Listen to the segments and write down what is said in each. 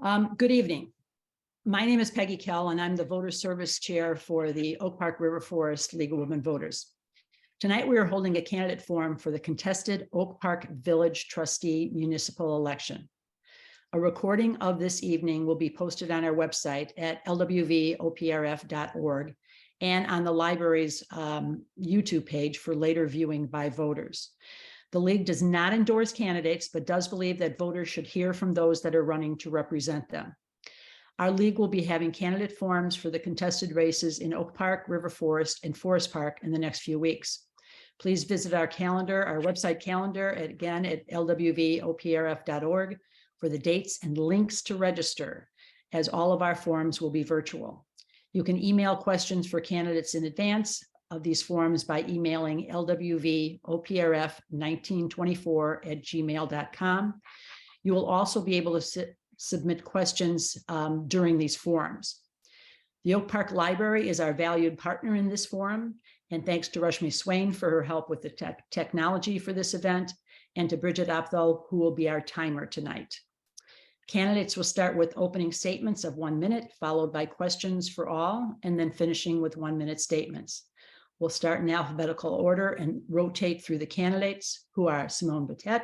Good evening. My name is Peggy Kell, and I'm the Voter Service Chair for the Oak Park River Forest League of Women Voters. Tonight, we are holding a candidate forum for the contested Oak Park Village Trustee Municipal Election. A recording of this evening will be posted on our website at lwvoprf.org and on the library's YouTube page for later viewing by voters. The League does not endorse candidates, but does believe that voters should hear from those that are running to represent them. Our League will be having candidate forums for the contested races in Oak Park, River Forest, and Forest Park in the next few weeks. Please visit our calendar, our website calendar, again at lwvoprf.org for the dates and links to register, as all of our forums will be virtual. You can email questions for candidates in advance of these forums by emailing lwvoprf1924@gmail.com. You will also be able to submit questions during these forums. The Oak Park Library is our valued partner in this forum, and thanks to Rashmi Swain for her help with the technology for this event, and to Bridget Opthal, who will be our timer tonight. Candidates will start with opening statements of 1 minute, followed by questions for all, and then finishing with 1-minute statements. We'll start in alphabetical order and rotate through the candidates, who are Simone Boutet,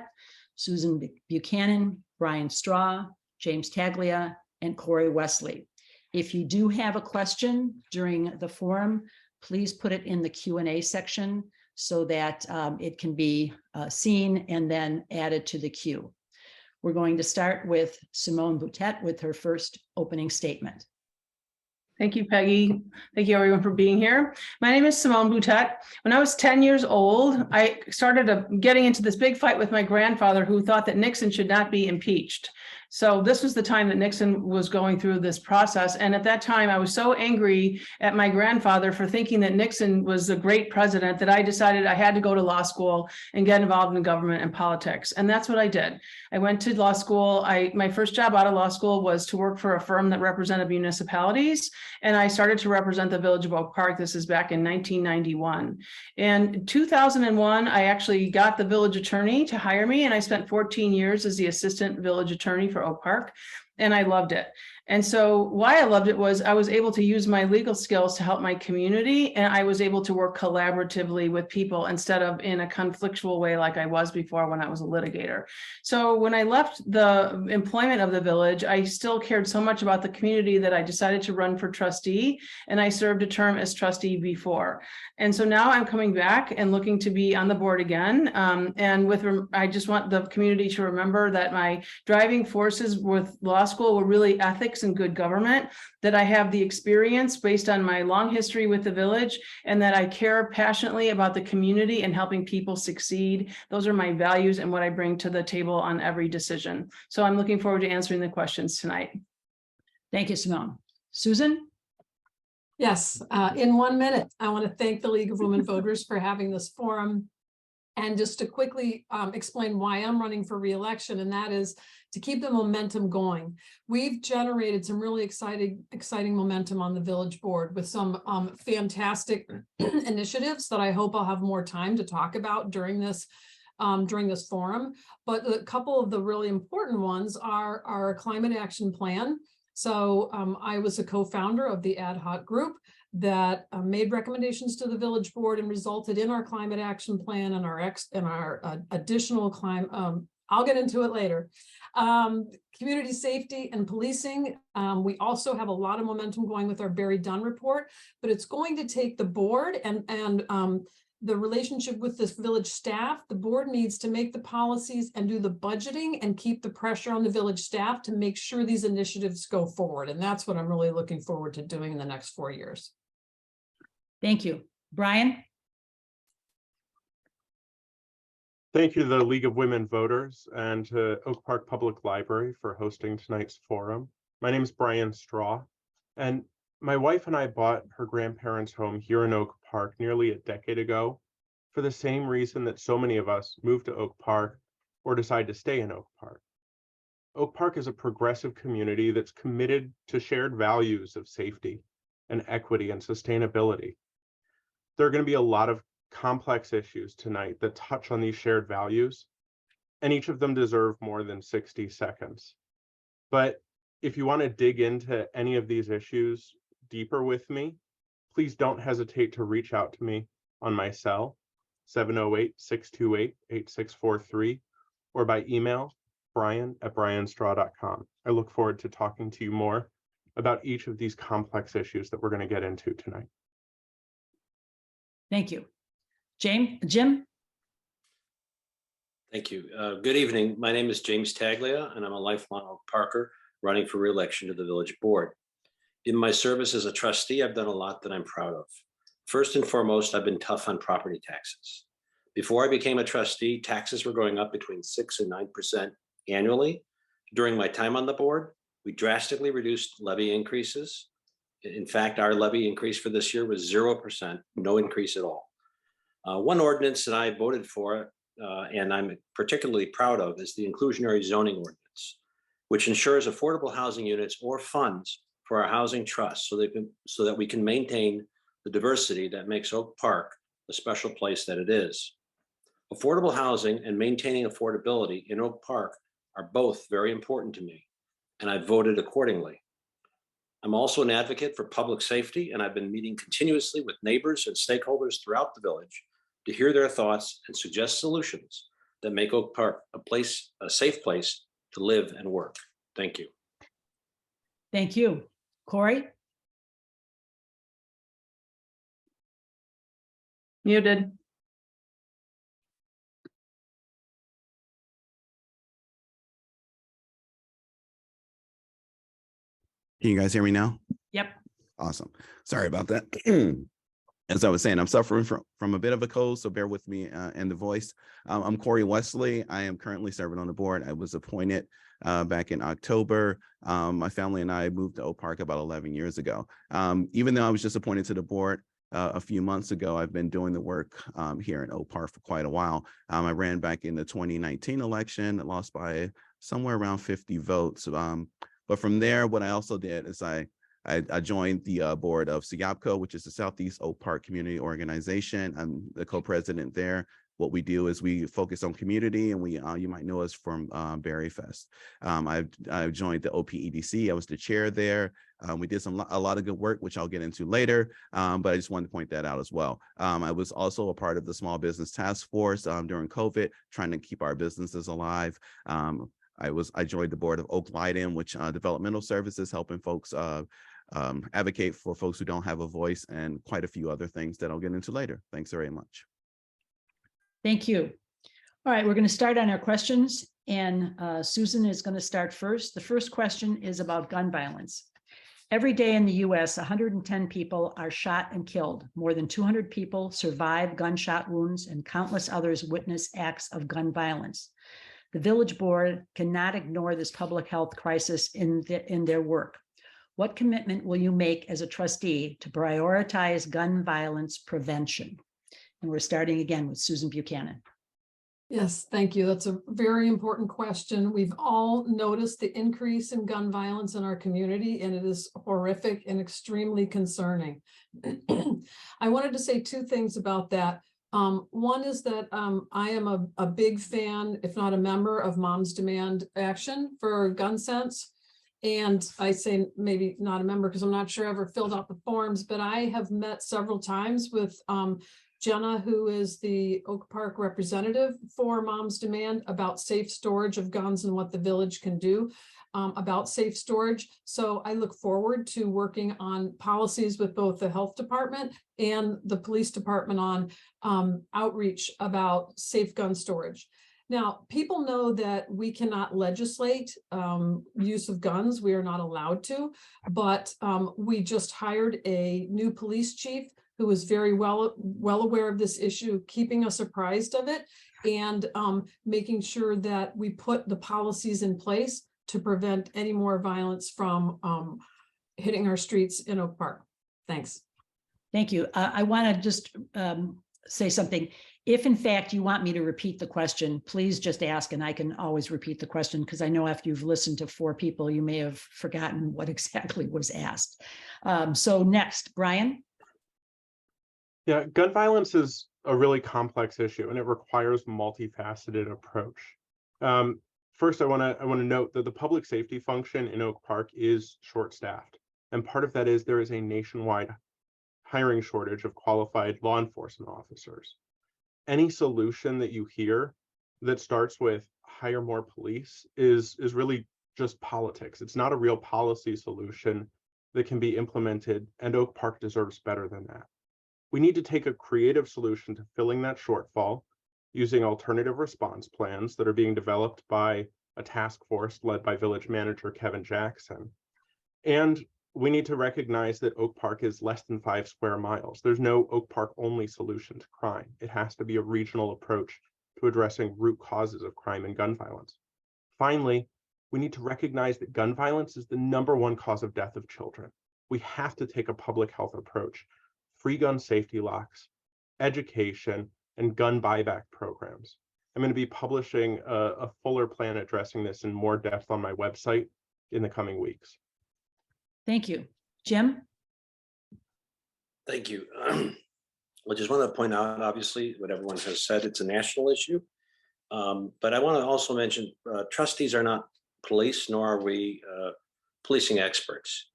Susan Buchanan, Brian Straw, James Taglia, and Corey Wesley. If you do have a question during the forum, please put it in the Q&A section so that it can be seen and then added to the queue. We're going to start with Simone Boutet with her first opening statement. Thank you, Peggy. Thank you, everyone, for being here. My name is Simone Boutet. When I was 10 years old, I started getting into this big fight with my grandfather, who thought that Nixon should not be impeached. So this was the time that Nixon was going through this process. And at that time, I was so angry at my grandfather for thinking that Nixon was a great president that I decided I had to go to law school and get involved in government and politics. And that's what I did. I went to law school. My first job out of law school was to work for a firm that represented municipalities. And I started to represent the village of Oak Park. This is back in 1991. In 2001, I actually got the village attorney to hire me, and I spent 14 years as the assistant village attorney for Oak Park, and I loved it. And so why I loved it was I was able to use my legal skills to help my community, and I was able to work collaboratively with people instead of in a conflictual way like I was before when I was a litigator. So when I left the employment of the village, I still cared so much about the community that I decided to run for trustee, and I served a term as trustee before. And so now I'm coming back and looking to be on the board again. I just want the community to remember that my driving forces with law school were really ethics and good government, that I have the experience based on my long history with the village, and that I care passionately about the community and helping people succeed. Those are my values and what I bring to the table on every decision. So I'm looking forward to answering the questions tonight. Thank you, Simone. Susan? Yes, in 1 minute, I want to thank the League of Women Voters for having this forum. And just to quickly explain why I'm running for re-election, and that is to keep the momentum going. We've generated some really exciting momentum on the village board with some fantastic initiatives that I hope I'll have more time to talk about during this forum. But a couple of the really important ones are our climate action plan. So I was a co-founder of the ad hoc group that made recommendations to the village board and resulted in our climate action plan and our additional climate. I'll get into it later. Community safety and policing. We also have a lot of momentum going with our Barry Dunn report, but it's going to take the board and the relationship with this village staff. The board needs to make the policies and do the budgeting and keep the pressure on the village staff to make sure these initiatives go forward. And that's what I'm really looking forward to doing in the next 4 years. Thank you. Brian? Thank you to the League of Women Voters and to Oak Park Public Library for hosting tonight's forum. My name is Brian Straw, and my wife and I bought her grandparents' home here in Oak Park nearly a decade ago for the same reason that so many of us move to Oak Park or decide to stay in Oak Park. Oak Park is a progressive community that's committed to shared values of safety and equity and sustainability. There are going to be a lot of complex issues tonight that touch on these shared values, and each of them deserve more than 60 seconds. But if you want to dig into any of these issues deeper with me, please don't hesitate to reach out to me on my cell, 708-628-8643, or by email, brian@brianstraw.com. I look forward to talking to you more about each of these complex issues that we're going to get into tonight. Thank you. Jim? Thank you. Good evening. My name is James Taglia, and I'm a lifelong Oak Parker running for re-election to the village board. In my service as a trustee, I've done a lot that I'm proud of. First and foremost, I've been tough on property taxes. Before I became a trustee, taxes were going up between 6 and 9% annually. During my time on the board, we drastically reduced levy increases. In fact, our levy increase for this year was 0%, no increase at all. One ordinance that I voted for, and I'm particularly proud of, is the inclusionary zoning ordinance, which ensures affordable housing units or funds for our housing trust so that we can maintain the diversity that makes Oak Park the special place that it is. Affordable housing and maintaining affordability in Oak Park are both very important to me, and I voted accordingly. I'm also an advocate for public safety, and I've been meeting continuously with neighbors and stakeholders throughout the village to hear their thoughts and suggest solutions that make Oak Park a safe place to live and work. Thank you. Thank you. Corey? Muted. Can you guys hear me now? Yep. Awesome. Sorry about that. As I was saying, I'm suffering from a bit of a cold, so bear with me and the voice. I'm Corey Wesley. I am currently serving on the board. I was appointed back in October. My family and I moved to Oak Park about 11 years ago. Even though I was just appointed to the board a few months ago, I've been doing the work here in Oak Park for quite a while. I ran back in the 2019 election, lost by somewhere around 50 votes. But from there, what I also did is I joined the board of SIAPCO, which is the Southeast Oak Park Community Organization. I'm the co-president there. What we do is we focus on community, and we you might know us from Berry Fest. I've joined the OPEDC. I was the chair there. We did a lot of good work, which I'll get into later, but I just wanted to point that out as well. I was also a part of the Small Business Task Force during COVID, trying to keep our businesses alive. I joined the board of Oak Lighting, which developmental services, helping folks advocate for folks who don't have a voice, and quite a few other things that I'll get into later. Thanks very much. Thank you. All right, we're going to start on our questions, and Susan is going to start first. The first question is about gun violence. Every day in the US, 110 people are shot and killed. More than 200 people survive gunshot wounds, and countless others witness acts of gun violence. The village board cannot ignore this public health crisis in their work. What commitment will you make as a trustee to prioritize gun violence prevention? And we're starting again with Susan Buchanan. Yes, thank you. That's a very important question. We've all noticed the increase in gun violence in our community, and it is horrific and extremely concerning. I wanted to say two things about that. One is that I am a big fan, if not a member, of Moms Demand Action for gun sense. And I say maybe not a member because I'm not sure I ever filled out the forms, but I have met several times with Jenna, who is the Oak Park representative for Moms Demand, about safe storage of guns and what the village can do about safe storage. So I look forward to working on policies with both the health department and the police department on outreach about safe gun storage. Now, people know that we cannot legislate use of guns. We are not allowed to, but we just hired a new police chief who is very well aware of this issue, keeping us apprised of it, and making sure that we put the policies in place to prevent any more violence from hitting our streets in Oak Park. Thanks. Thank you. I want to just say something. If in fact you want me to repeat the question, please just ask, and I can always repeat the question, because I know after you've listened to 4 people, you may have forgotten what exactly was asked. So next, Brian. Yeah, gun violence is a really complex issue, and it requires multifaceted approach. First, I want to note that the public safety function in Oak Park is short-staffed, and part of that is there is a nationwide hiring shortage of qualified law enforcement officers. Any solution that you hear that starts with hire more police is really just politics. It's not a real policy solution that can be implemented, and Oak Park deserves better than that. We need to take a creative solution to filling that shortfall using alternative response plans that are being developed by a task force led by village manager Kevin Jackson. And we need to recognize that Oak Park is less than 5 square miles. There's no Oak Park only solution to crime. It has to be a regional approach to addressing root causes of crime and gun violence. Finally, we need to recognize that gun violence is the #1 cause of death of children. We have to take a public health approach. Free gun safety locks, education, and gun buyback programs. I'm going to be publishing a fuller plan addressing this in more depth on my website in the coming weeks. Thank you. Jim? Thank you. I just want to point out, obviously, what everyone has said, it's a national issue. But I want to also mention trustees are not police, nor are we policing experts.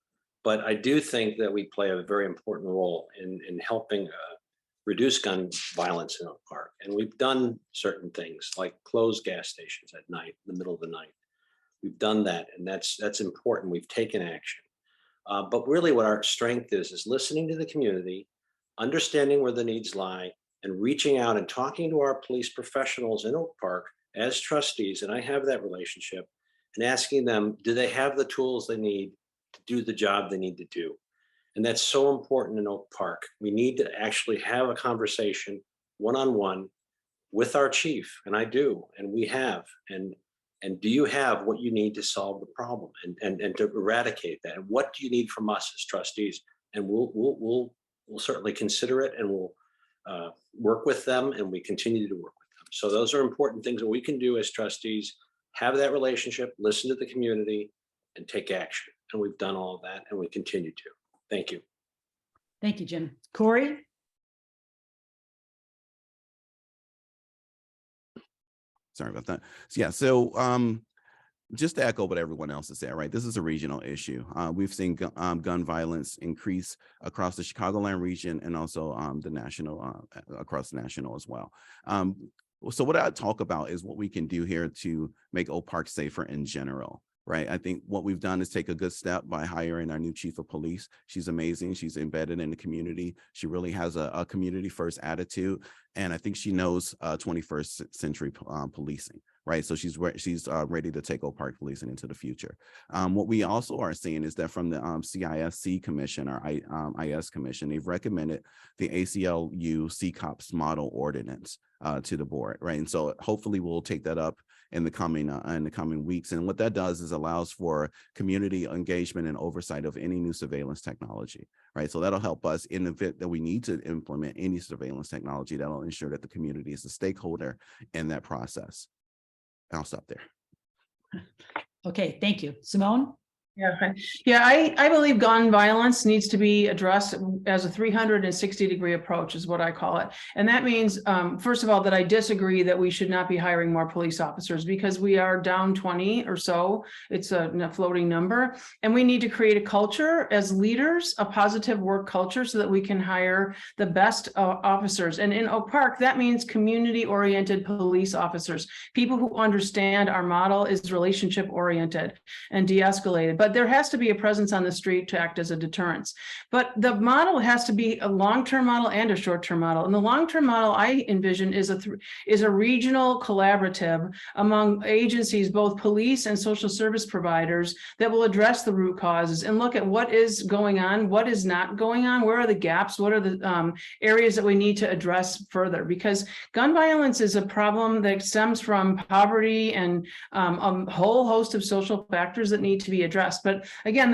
But I do think that we play a very important role in helping reduce gun violence in Oak Park. And we've done certain things like close gas stations at night, in the middle of the night. We've done that, and that's important. We've taken action. But really what our strength is listening to the community, understanding where the needs lie, and reaching out and talking to our police professionals in Oak Park as trustees, and I have that relationship, and asking them, do they have the tools they need to do the job they need to do? And that's so important in Oak Park. We need to actually have a conversation one-on-one with our chief, and I do, and we have, and do you have what you need to solve the problem and to eradicate that? And what do you need from us as trustees? And we'll certainly consider it, and we'll work with them, and we continue to work with them. So those are important things that we can do as trustees, have that relationship, listen to the community, and take action. And we've done all of that, and we continue to. Thank you. Thank you, Jim. Corey? Sorry about that. Yeah, so just to echo what everyone else has said, right? This is a regional issue. We've seen gun violence increase across the Chicagoland region and also the national, across the national as well. So what I talk about is what we can do here to make Oak Park safer in general. Right. I think what we've done is take a good step by hiring our new chief of police. She's amazing. She's embedded in the community. She really has a community first attitude. And I think she knows 21st century policing. Right. So she's ready to take Oak Park policing into the future. What we also are seeing is that from the CISC commission, or IS commission, they've recommended the ACLU CCOPS model ordinance to the board. Right. And so hopefully we'll take that up in the coming weeks. And what that does is allows for community engagement and oversight of any new surveillance technology, right? So that'll help us in the event that we need to implement any surveillance technology. That'll ensure that the community is a stakeholder in that process. I'll stop there. Okay, thank you. Simone? Yeah, I believe gun violence needs to be addressed as a 360-degree approach is what I call it. And that means, first of all, that I disagree that we should not be hiring more police officers, because we are down 20 or so. It's a floating number. And we need to create a culture as leaders, a positive work culture, so that we can hire the best officers. And in Oak Park, that means community-oriented police officers, people who understand our model is relationship-oriented and de-escalated. But there has to be a presence on the street to act as a deterrence. But the model has to be a long-term model and a short-term model. And the long-term model I envision is a regional collaborative among agencies, both police and social service providers, that will address the root causes and look at what is going on, what is not going on, where are the gaps, what are the areas that we need to address further. Because gun violence is a problem that stems from poverty and a whole host of social factors that need to be addressed. But again,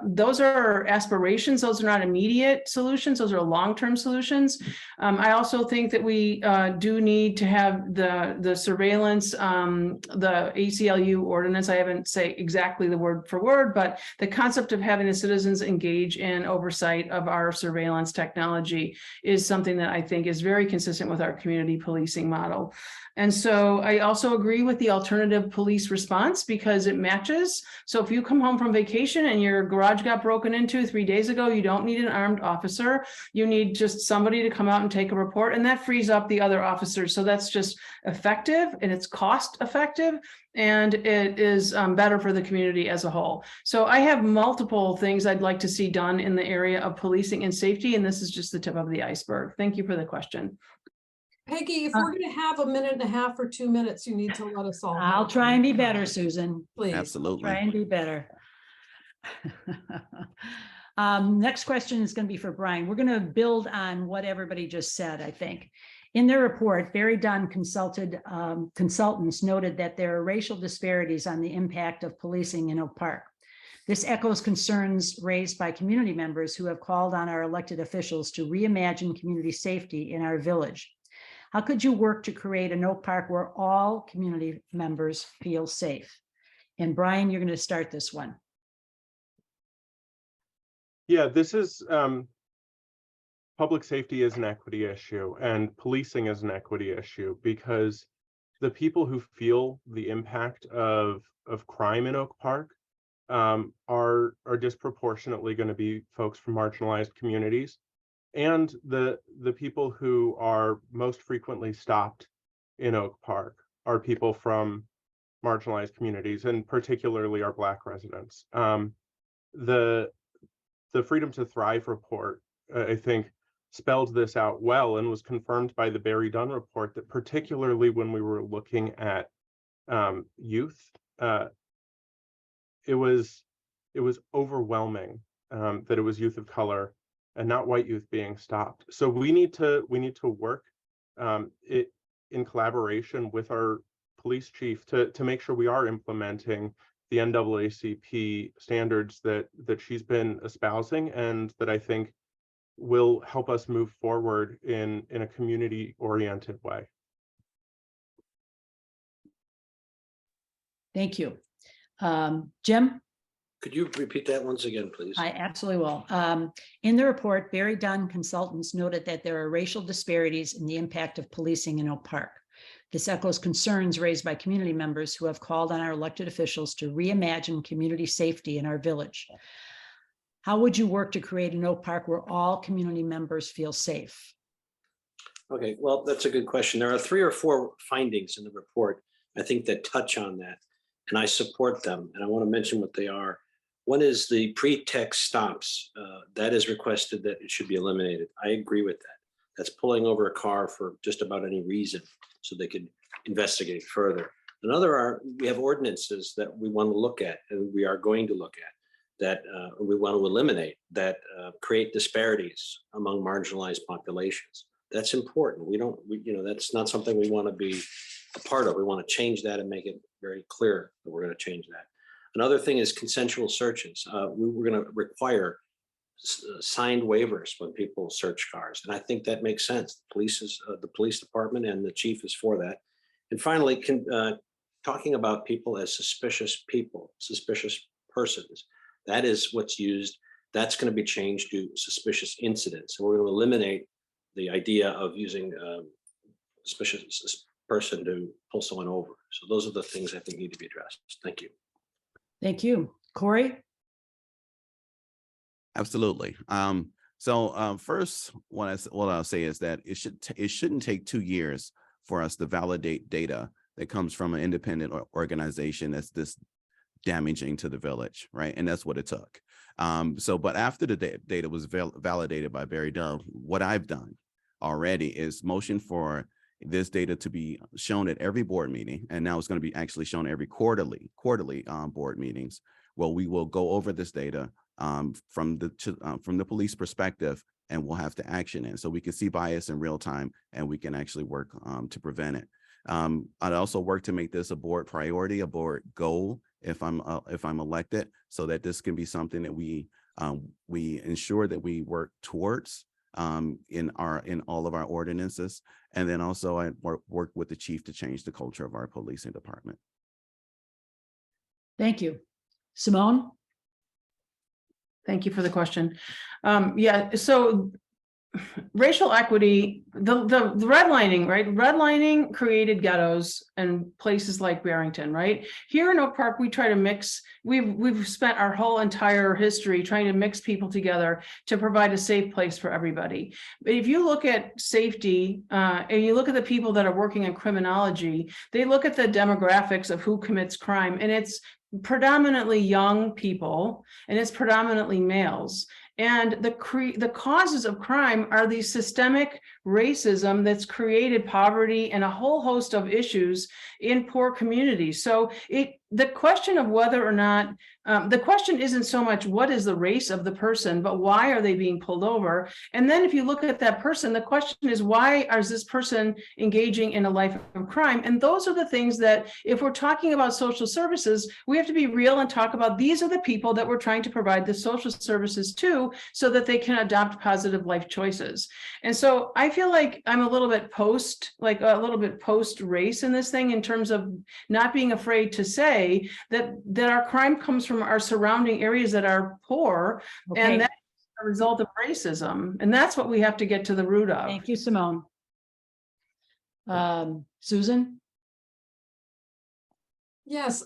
those are aspirations. Those are not immediate solutions. Those are long-term solutions. I also think that we do need to have the surveillance, the ACLU ordinance. I haven't say exactly the word for word, but the concept of having the citizens engage in oversight of our surveillance technology is something that I think is very consistent with our community policing model. And so I also agree with the alternative police response because it matches. So if you come home from vacation and your garage got broken into 3 days ago, you don't need an armed officer. You need just somebody to come out and take a report, and that frees up the other officers. So that's just effective, and it's cost effective, and it is better for the community as a whole. So I have multiple things I'd like to see done in the area of policing and safety, and this is just the tip of the iceberg. Thank you for the question. Peggy, if we're gonna have 1.5 minutes or 2 minutes, you need to let us all. I'll know. try and be better, Susan. Please. Absolutely. Try and be better. Next question is going to be for Brian. We're going to build on what everybody just said, I think. In their report, Barry Dunn consultants noted that there are racial disparities on the impact of policing in Oak Park. This echoes concerns raised by community members who have called on our elected officials to reimagine community safety in our village. How could you work to create an Oak Park where all community members feel safe? And Brian, you're going to start this one. Yeah, this is public safety is an equity issue, and policing is an equity issue, because the people who feel the impact of crime in Oak Park are disproportionately going to be folks from marginalized communities, and the people who are most frequently stopped in Oak Park are people from marginalized communities, and particularly our Black residents. The Freedom to Thrive report, I think, spelled this out well, and was confirmed by the Barry Dunn report, that particularly when we were looking at youth, it was overwhelming that it was youth of color and not white youth being stopped. So we need to work in collaboration with our police chief to make sure we are implementing the NAACP standards that she's been espousing, and that I think will help us move forward in a community-oriented way. Thank you. Jim? Could you repeat that once again, please? I absolutely will. In the report, Barry Dunn consultants noted that there are racial disparities in the impact of policing in Oak Park. This echoes concerns raised by community members who have called on our elected officials to reimagine community safety in our village. How would you work to create an Oak Park where all community members feel safe? Okay, well, that's a good question. There are 3 or 4 findings in the report, I think, that touch on that, and I support them, and I want to mention what they are. One is the pretext stops. That is requested that it should be eliminated. I agree with that. That's pulling over a car for just about any reason, so they could investigate further. Another we have ordinances that we want to look at, and we are going to look at, that we want to eliminate, that create disparities among marginalized populations. That's important. That's not something we want to be a part of. We want to change that and make it very clear that we're going to change that. Another thing is consensual searches. We're going to require signed waivers when people search cars, and I think that makes sense. The police department and the chief is for that. And finally, talking about people as suspicious people, suspicious persons, that is what's used. That's going to be changed to suspicious incidents. And we're going to eliminate the idea of using suspicious person to pull someone over. So those are the things I think need to be addressed. Thank you. Thank you. Corey? Absolutely. First, what I'll say is that it shouldn't take 2 years for us to validate data that comes from an independent organization that's this damaging to the village, right? And that's what it took. But after the data was validated by Barry Dunn, what I've done already is motion for this data to be shown at every board meeting, and now it's going to be actually shown every quarterly board meetings, where we will go over this data from the police perspective, and we'll have to action it, so we can see bias in real time, and we can actually work to prevent it. I'd also work to make this a board priority, a board goal, if I'm elected, so that this can be something that we ensure that we work towards in all of our ordinances. And then also I work with the chief to change the culture of our policing department. Thank you. Simone? Thank you for the question. Yeah, so racial equity, the redlining, right? Redlining created ghettos and places like Barrington, right? Here in Oak Park, we try to mix, we've spent our whole entire history trying to mix people together to provide a safe place for everybody. But if you look at safety, and you look at the people that are working in criminology, they look at the demographics of who commits crime, and it's predominantly young people, and it's predominantly males. And the causes of crime are the systemic racism that's created poverty and a whole host of issues in poor communities. So the question of whether or not, the question isn't so much what is the race of the person, but why are they being pulled over? And then if you look at that person, the question is, why is this person engaging in a life of crime? And those are the things that, if we're talking about social services, we have to be real and talk about, these are the people that we're trying to provide the social services to, so that they can adopt positive life choices. And so I feel like I'm a little bit post race in this thing, in terms of not being afraid to say that our crime comes from our surrounding areas that are poor, Okay. and that's a result of racism. And that's what we have to get to the root of. Thank you, Simone. Susan? Yes,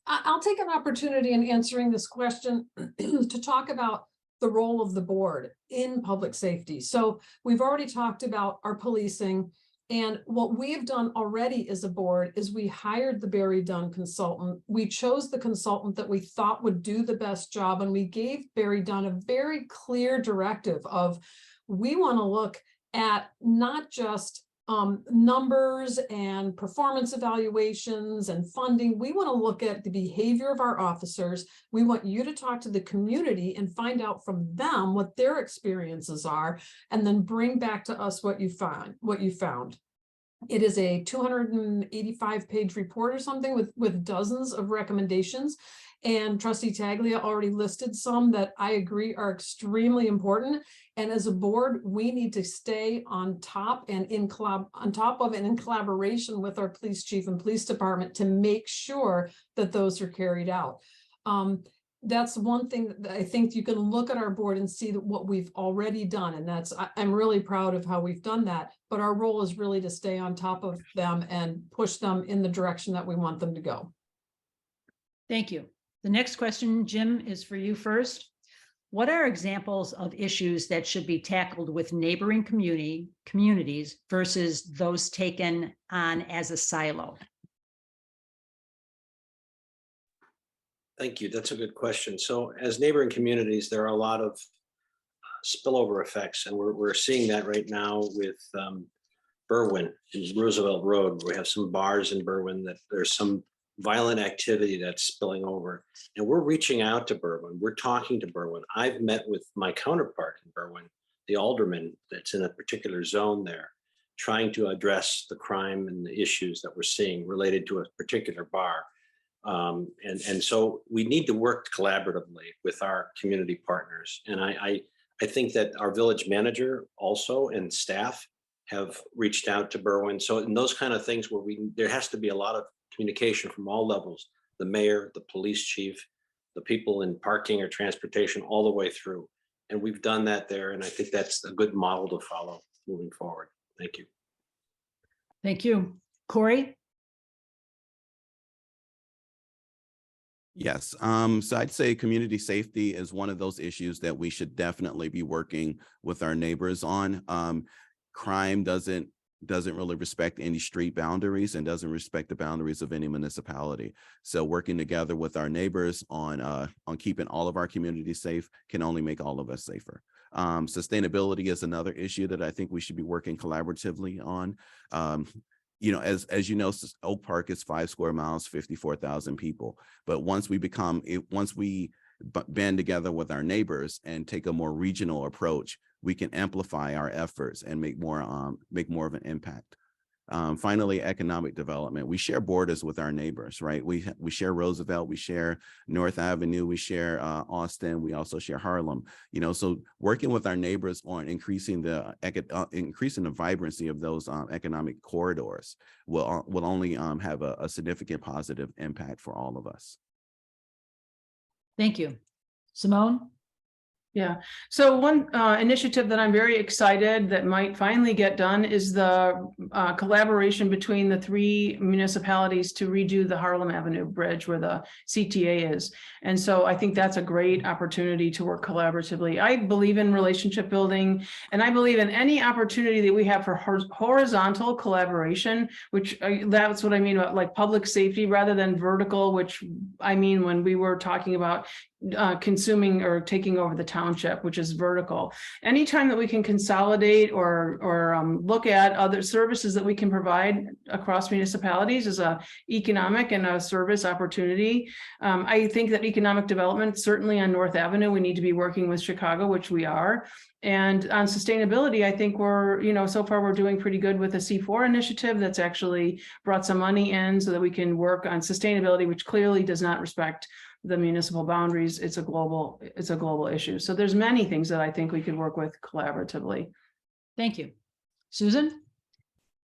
I'll take an opportunity in answering this question to talk about the role of the board in public safety. So we've already talked about our policing, and what we have done already as a board is we hired the Barry Dunn consultant. We chose the consultant that we thought would do the best job, and we gave Barry Dunn a very clear directive of, we want to look at not just numbers and performance evaluations and funding. We want to look at the behavior of our officers. We want you to talk to the community and find out from them what their experiences are, and then bring back to us what you found. It is a 285-page report or something with dozens of recommendations. And Trustee Taglia already listed some that I agree are extremely important. And as a board, we need to stay on top and in collaboration with our police chief and police department to make sure that those are carried out. That's one thing that I think you can look at our board and see that what we've already done. And I'm really proud of how we've done that. But our role is really to stay on top of them and push them in the direction that we want them to go. Thank you. The next question, Jim, is for you first. What are examples of issues that should be tackled with neighboring communities versus those taken on as a silo? Thank you. That's a good question. So as neighboring communities, there are a lot of spillover effects, and we're seeing that right now with Berwyn and Roosevelt Road. We have some bars in Berwyn that there's some violent activity that's spilling over, and we're reaching out to Berwyn. We're talking to Berwyn. I've met with my counterpart in Berwyn, the alderman that's in a particular zone there, trying to address the crime and the issues that we're seeing related to a particular bar. And so we need to work collaboratively with our community partners. And I think that our village manager also and staff have reached out to Berwyn. So in those kind of things where there has to be a lot of communication from all levels, the mayor, the police chief, the people in parking or transportation, all the way through. And we've done that there. And I think that's a good model to follow moving forward. Thank you. Thank you. Corey? Yes. So I'd say community safety is one of those issues that we should definitely be working with our neighbors on. Crime doesn't really respect any street boundaries and doesn't respect the boundaries of any municipality. So working together with our neighbors on keeping all of our communities safe can only make all of us safer. Sustainability is another issue that I think we should be working collaboratively on. You know, as you know, Oak Park is 5 square miles, 54,000 people. But once we band together with our neighbors and take a more regional approach, we can amplify our efforts and make more of an impact. Finally, economic development. We share borders with our neighbors, right? We share Roosevelt, we share North Avenue, we share Austin, we also share Harlem. You know, so working with our neighbors on increasing the vibrancy of those economic corridors will only have a significant positive impact for all of us. Thank you. Simone? Yeah. So one initiative that I'm very excited that might finally get done is the collaboration between the 3 municipalities to redo the Harlem Avenue Bridge where the CTA is. And so I think that's a great opportunity to work collaboratively. I believe in relationship building, and I believe in any opportunity that we have for horizontal collaboration, which that's what I mean about like public safety rather than vertical, which I mean when we were talking about consuming or taking over the township, which is vertical. Anytime that we can consolidate or look at other services that we can provide across municipalities is a economic and a service opportunity. I think that economic development, certainly on North Avenue, we need to be working with Chicago, which we are. And on sustainability, I think we're, so far we're doing pretty good with the C4 initiative that's actually brought some money in so that we can work on sustainability, which clearly does not respect the municipal boundaries. It's a global issue. So there's many things that I think we could work with collaboratively. Thank you. Susan?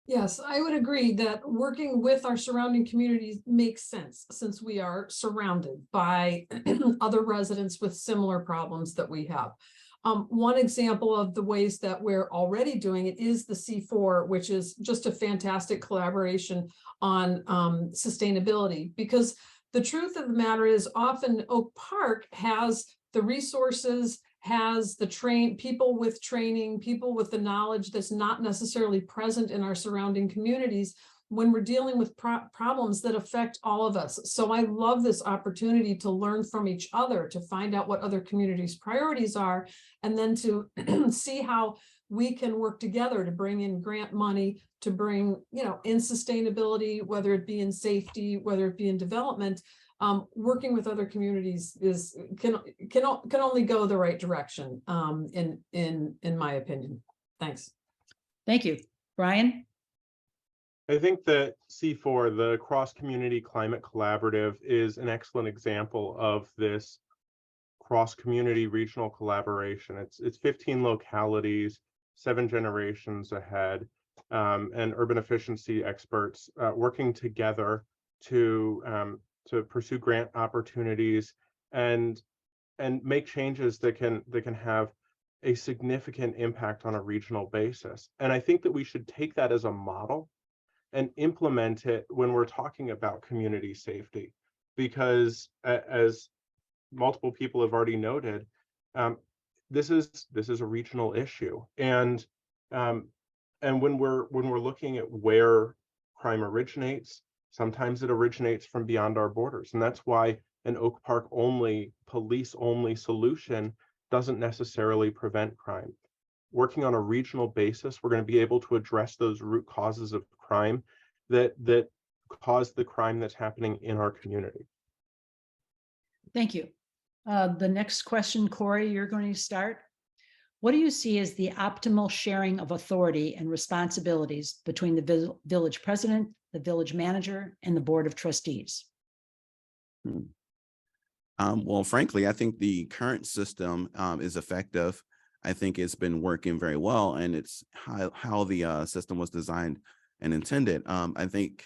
Yes, I would agree that working with our surrounding communities makes sense since we are surrounded by other residents with similar problems that we have. One example of the ways that we're already doing it is the C4, which is just a fantastic collaboration on sustainability, because the truth of the matter is often Oak Park has the resources, has the people with training, people with the knowledge that's not necessarily present in our surrounding communities when we're dealing with problems that affect all of us. So I love this opportunity to learn from each other, to find out what other communities' priorities are, and then to see how we can work together to bring in grant money, to bring, in sustainability, whether it be in safety, whether it be in development. Working with other communities can only go the right direction, in my opinion. Thanks. Thank you. Brian? I think that C4, the Cross-Community Climate Collaborative, is an excellent example of this cross-community regional collaboration. It's 15 localities, 7 generations ahead, and urban efficiency experts working together to pursue grant opportunities and make changes that can have a significant impact on a regional basis. And I think that we should take that as a model and implement it when we're talking about community safety, because as multiple people have already noted, this is a regional issue, and when we're looking at where crime originates, sometimes it originates from beyond our borders, and that's why an Oak Park only, police only solution doesn't necessarily prevent crime. Working on a regional basis, we're going to be able to address those root causes of crime that cause the crime that's happening in our community. Thank you. The next question, Corey, you're going to start. What do you see as the optimal sharing of authority and responsibilities between the village president, the village manager, and the board of trustees? Well, frankly, I think the current system is effective. I think it's been working very well, and it's how the system was designed and intended. I think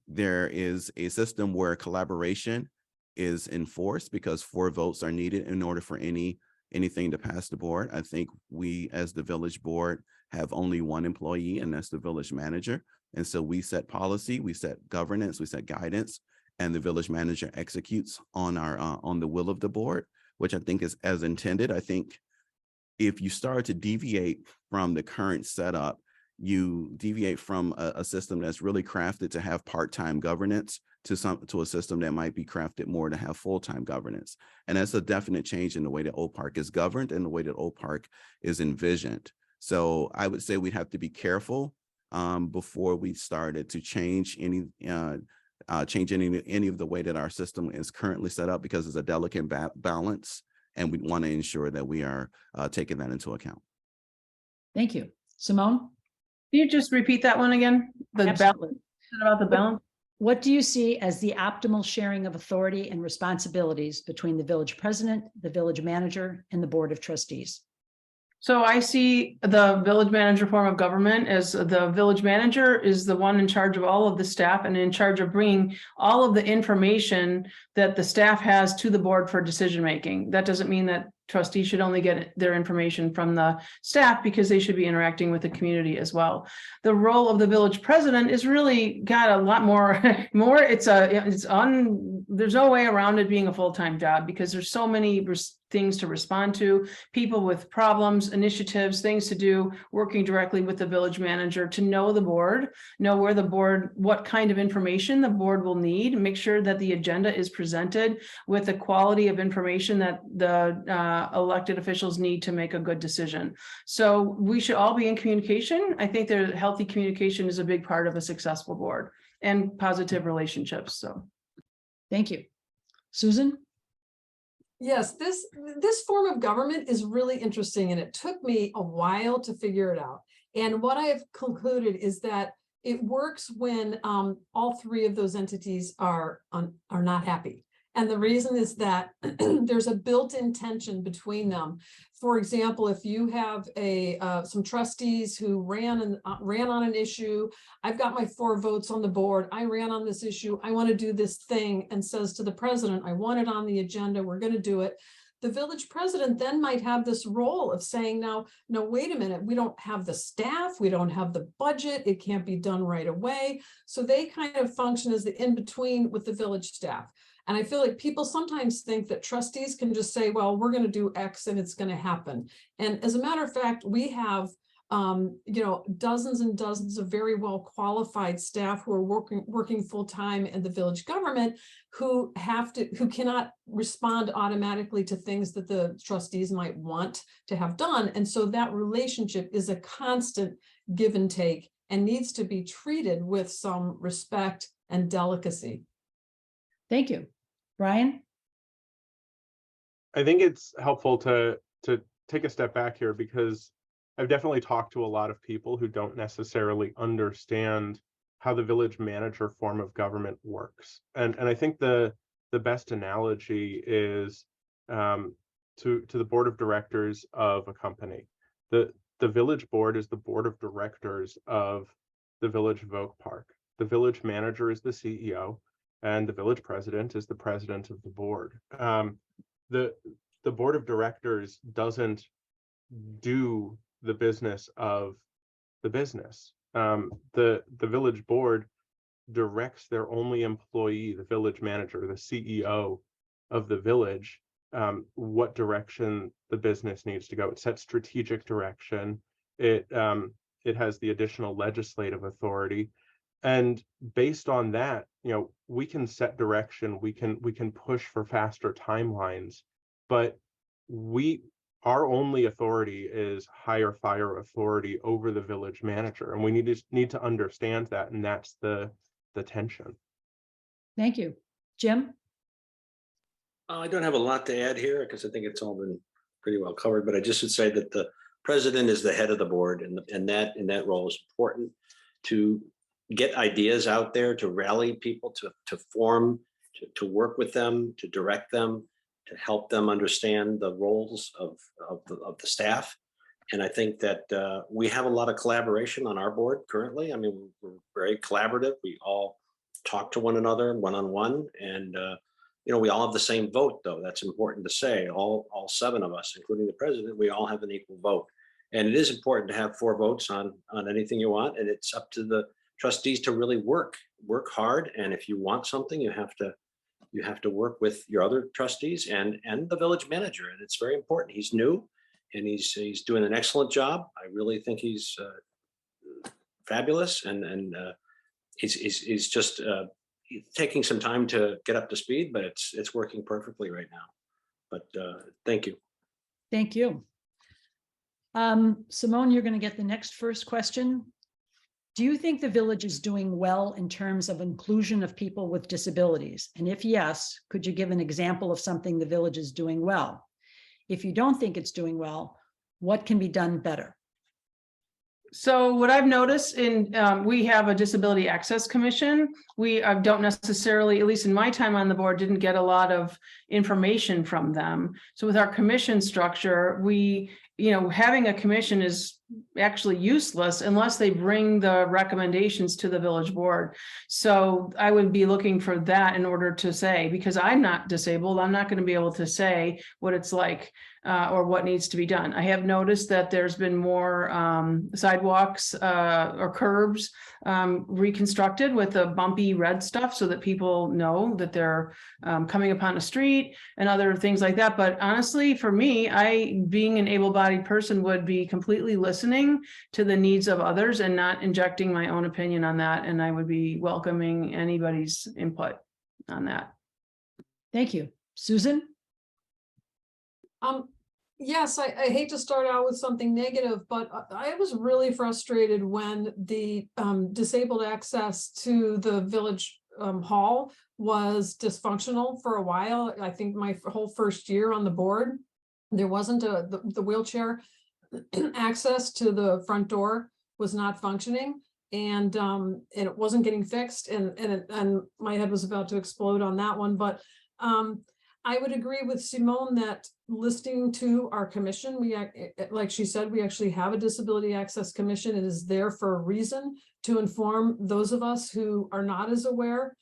there is a system where collaboration is enforced because 4 votes are needed in order for anything to pass the board. I think we, as the village board, have only 1 employee, and that's the village manager. And so we set policy, we set governance, we set guidance, and the village manager executes on on the will of the board, which I think is as intended. I think if you start to deviate from the current setup, you deviate from a system that's really crafted to have part-time governance to a system that might be crafted more to have full-time governance. And that's a definite change in the way that Oak Park is governed and the way that Oak Park is envisioned. So I would say we'd have to be careful before we started to change any of the way that our system is currently set up, because it's a delicate balance, and we want to ensure that we are taking that into account. Thank you. Simone? Can you just repeat that one again? Absolutely. About the balance? What do you see as the optimal sharing of authority and responsibilities between the village president, the village manager, and the board of trustees? So I see the village manager form of government as the village manager is the one in charge of all of the staff and in charge of bringing all of the information that the staff has to the board for decision making. That doesn't mean that trustees should only get their information from the staff because they should be interacting with the community as well. The role of the village president is really got a lot more, there's no way around it being a full-time job because there's so many things to respond to, people with problems, initiatives, things to do, working directly with the village manager to know the board, know where the board, what kind of information the board will need, make sure that the agenda is presented with the quality of information that the elected officials need to make a good decision. So we should all be in communication. I think that healthy communication is a big part of a successful board and positive relationships. So Thank you. Susan? Yes, this form of government is really interesting, and it took me a while to figure it out. And what I have concluded is that it works when all three of those entities are not happy. And the reason is that there's a built-in tension between them. For example, if you have some trustees who ran on an issue, I've got my 4 votes on the board, I ran on this issue, I want to do this thing, and says to the president, I want it on the agenda, we're going to do it. The village president then might have this role of saying, no, wait a minute, we don't have the staff, we don't have the budget, it can't be done right away. So they kind of function as the in-between with the village staff. And I feel like people sometimes think that trustees can just say, well, we're going to do X and it's going to happen. And as a matter of fact, we have dozens and dozens of very well qualified staff who are working full time in the village government who cannot respond automatically to things that the trustees might want to have done. And so that relationship is a constant give and take and needs to be treated with some respect and delicacy. Thank you. Brian? I think it's helpful to take a step back here because I've definitely talked to a lot of people who don't necessarily understand how the village manager form of government works. And I think the best analogy is to the board of directors of a company. The village board is the board of directors of the village of Oak Park. The village manager is the CEO, and the village president is the president of the board. The board of directors doesn't do the business of the business. The village board directs their only employee, the village manager, the CEO of the village, what direction the business needs to go. It sets strategic direction. It has the additional legislative authority. And based on that, we can set direction, we can push for faster timelines, but our only authority is higher fire authority over the village manager, and we need to understand that, and that's the tension. Thank you. Jim? I don't have a lot to add here because I think it's all been pretty well covered, but I just would say that the president is the head of the board, and that role is important to get ideas out there, to rally people, to form, to work with them, to direct them, to help them understand the roles of the staff. And I think that we have a lot of collaboration on our board currently. I mean, we're very collaborative. We all talk to one another one-on-one, and we all have the same vote, though. That's important to say. All 7 of us, including the president, we all have an equal vote. And it is important to have 4 votes on anything you want, and it's up to the trustees to really work hard. And if you want something, you have to work with your other trustees and the village manager. And it's very important. He's new and he's doing an excellent job. I really think he's fabulous. And he's just taking some time to get up to speed, but it's working perfectly right now. But thank you. Thank you. Simone, you're going to get the next first question. Do you think the village is doing well in terms of inclusion of people with disabilities? And if yes, could you give an example of something the village is doing well? If you don't think it's doing well, what can be done better? So what I've noticed we have a Disability Access Commission. We don't necessarily, at least in my time on the board, didn't get a lot of information from them. So with our commission structure, having a commission is actually useless unless they bring the recommendations to the village board. So I would be looking for that in order to say, because I'm not disabled, I'm not going to be able to say what it's like or what needs to be done. I have noticed that there's been more sidewalks or curbs reconstructed with the bumpy red stuff so that people know that they're coming upon a street and other things like that. But honestly, for me, I, being an able-bodied person, would be completely listening to the needs of others and not injecting my own opinion on that. And I would be welcoming anybody's input on that. Thank you. Susan? Yes, I hate to start out with something negative, but I was really frustrated when the disabled access to the village hall was dysfunctional for a while. I think my whole first year on the board, there wasn't the wheelchair access to the front door was not functioning, and it wasn't getting fixed, and my head was about to explode on that one. But I would agree with Simone that listening to our commission, we, like she said, we actually have a Disability Access Commission. It is there for a reason, to inform those of us who are not as aware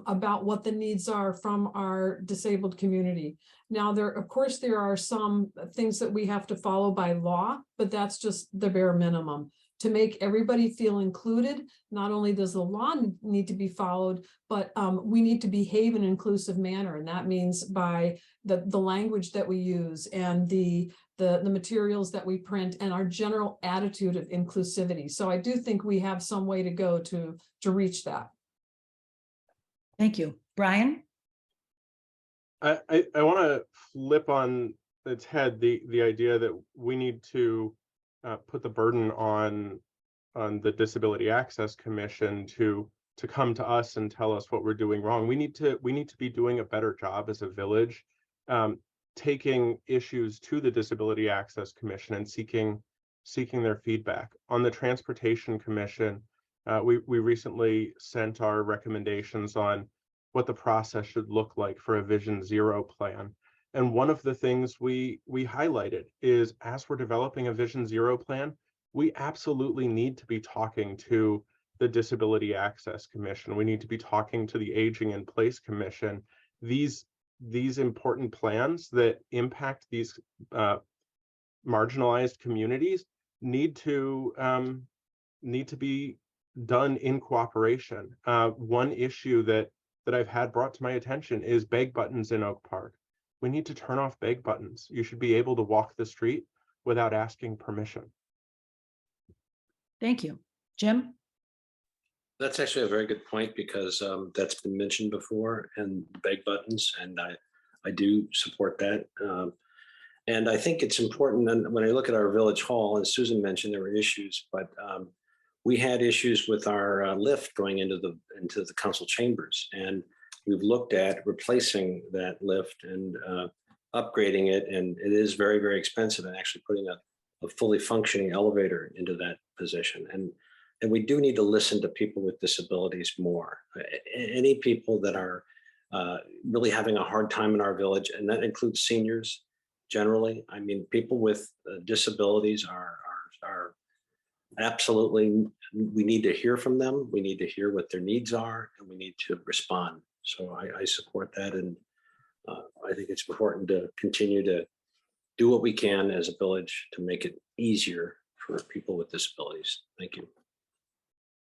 about what the needs are from our disabled community. Now, of course, there are some things that we have to follow by law, but that's just the bare minimum. To make everybody feel included, not only does the law need to be followed, but we need to behave in an inclusive manner. And that means by the language that we use and the materials that we print and our general attitude of inclusivity. So I do think we have some way to go to reach that. Thank you. Brian? I want to flip on its head the idea that we need to put the burden on the Disability Access Commission to come to us and tell us what we're doing wrong. We need to be doing a better job as a village, taking issues to the Disability Access Commission and seeking their feedback. On the Transportation Commission, we recently sent our recommendations on what the process should look like for a Vision Zero plan. And one of the things we highlighted is, as we're developing a Vision Zero plan, we absolutely need to be talking to the Disability Access Commission. We need to be talking to the Aging in Place Commission. These important plans that impact these marginalized communities need to be done in cooperation. One issue that I've had brought to my attention is bag buttons in Oak Park. We need to turn off bag buttons. You should be able to walk the street without asking permission. Thank you. Jim? That's actually a very good point, because that's been mentioned before, and bag buttons, and I do support that. And I think it's important, and when I look at our village hall, as Susan mentioned, there were issues, but we had issues with our lift going into the council chambers, and we've looked at replacing that lift and upgrading it, and it is very, very expensive, and actually putting a fully functioning elevator into that position. And we do need to listen to people with disabilities more. Any people that are really having a hard time in our village, and that includes seniors generally. I mean, people with disabilities are absolutely, we need to hear from them. We need to hear what their needs are, and we need to respond. So I support that, and I think it's important to continue to do what we can as a village to make it easier for people with disabilities. Thank you.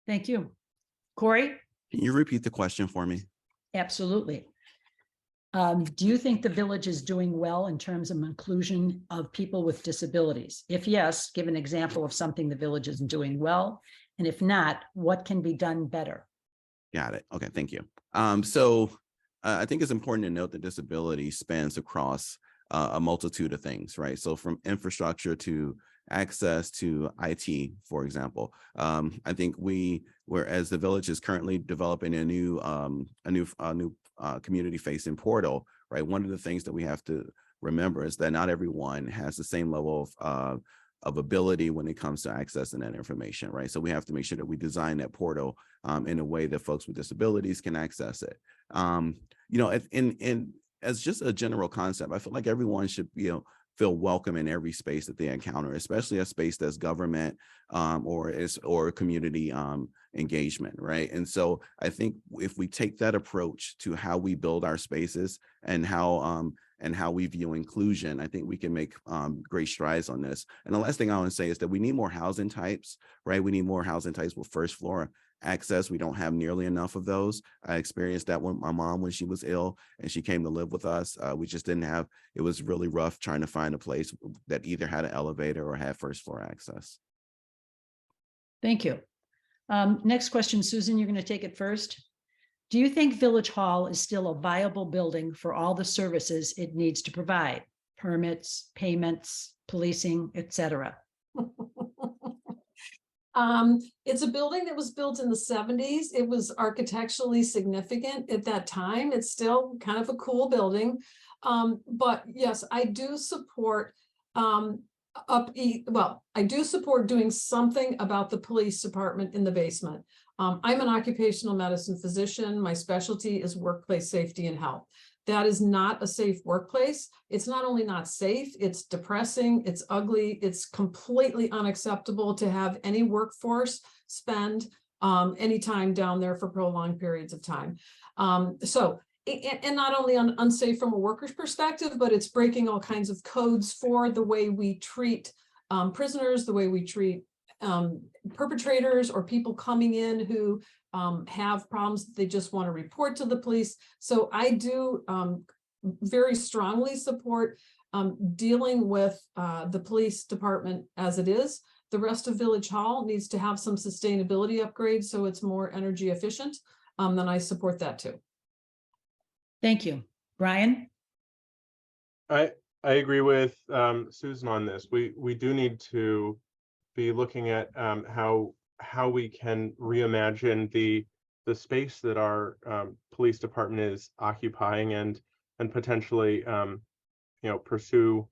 Thank you. Corey? Can you repeat the question for me? Absolutely. Do you think the village is doing well in terms of inclusion of people with disabilities? If yes, give an example of something the village isn't doing well. And if not, what can be done better? Got it. Okay, thank you. So I think it's important to note that disability spans across a multitude of things, right? So from infrastructure to access to IT, for example. I think whereas the village is currently developing a new community-facing portal, right? One of the things that we have to remember is that not everyone has the same level of ability when it comes to accessing that information, right? So we have to make sure that we design that portal in a way that folks with disabilities can access it. You know, in as just a general concept, I feel like everyone should, feel welcome in every space that they encounter, especially a space that's government or community engagement, right? And so I think if we take that approach to how we build our spaces and how we view inclusion, I think we can make great strides on this. And the last thing I want to say is that we need more housing types, right? We need more housing types with first floor access. We don't have nearly enough of those. I experienced that with my mom when she was ill and she came to live with us. We just didn't have, it was really rough trying to find a place that either had an elevator or had first floor access. Thank you. Next question, Susan, you're going to take it first. Do you think Village Hall is still a viable building for all the services it needs to provide? Permits, payments, policing, etc. It's a building that was built in the 70s. It was architecturally significant at that time. It's still kind of a cool building. But yes, I do support I do support doing something about the police department in the basement. I'm an occupational medicine physician. My specialty is workplace safety and health. That is not a safe workplace. It's not only not safe, it's depressing, it's ugly, it's completely unacceptable to have any workforce spend any time down there for prolonged periods of time. And not only unsafe from a worker's perspective, but it's breaking all kinds of codes for the way we treat prisoners, the way we treat perpetrators or people coming in who have problems that they just want to report to the police. So I do very strongly support dealing with the police department as it is. The rest of Village Hall needs to have some sustainability upgrades so it's more energy efficient. Then I support that too. Thank you. Brian? I agree with Susan on this. We do need to be looking at how we can reimagine the space that our police department is occupying and potentially pursue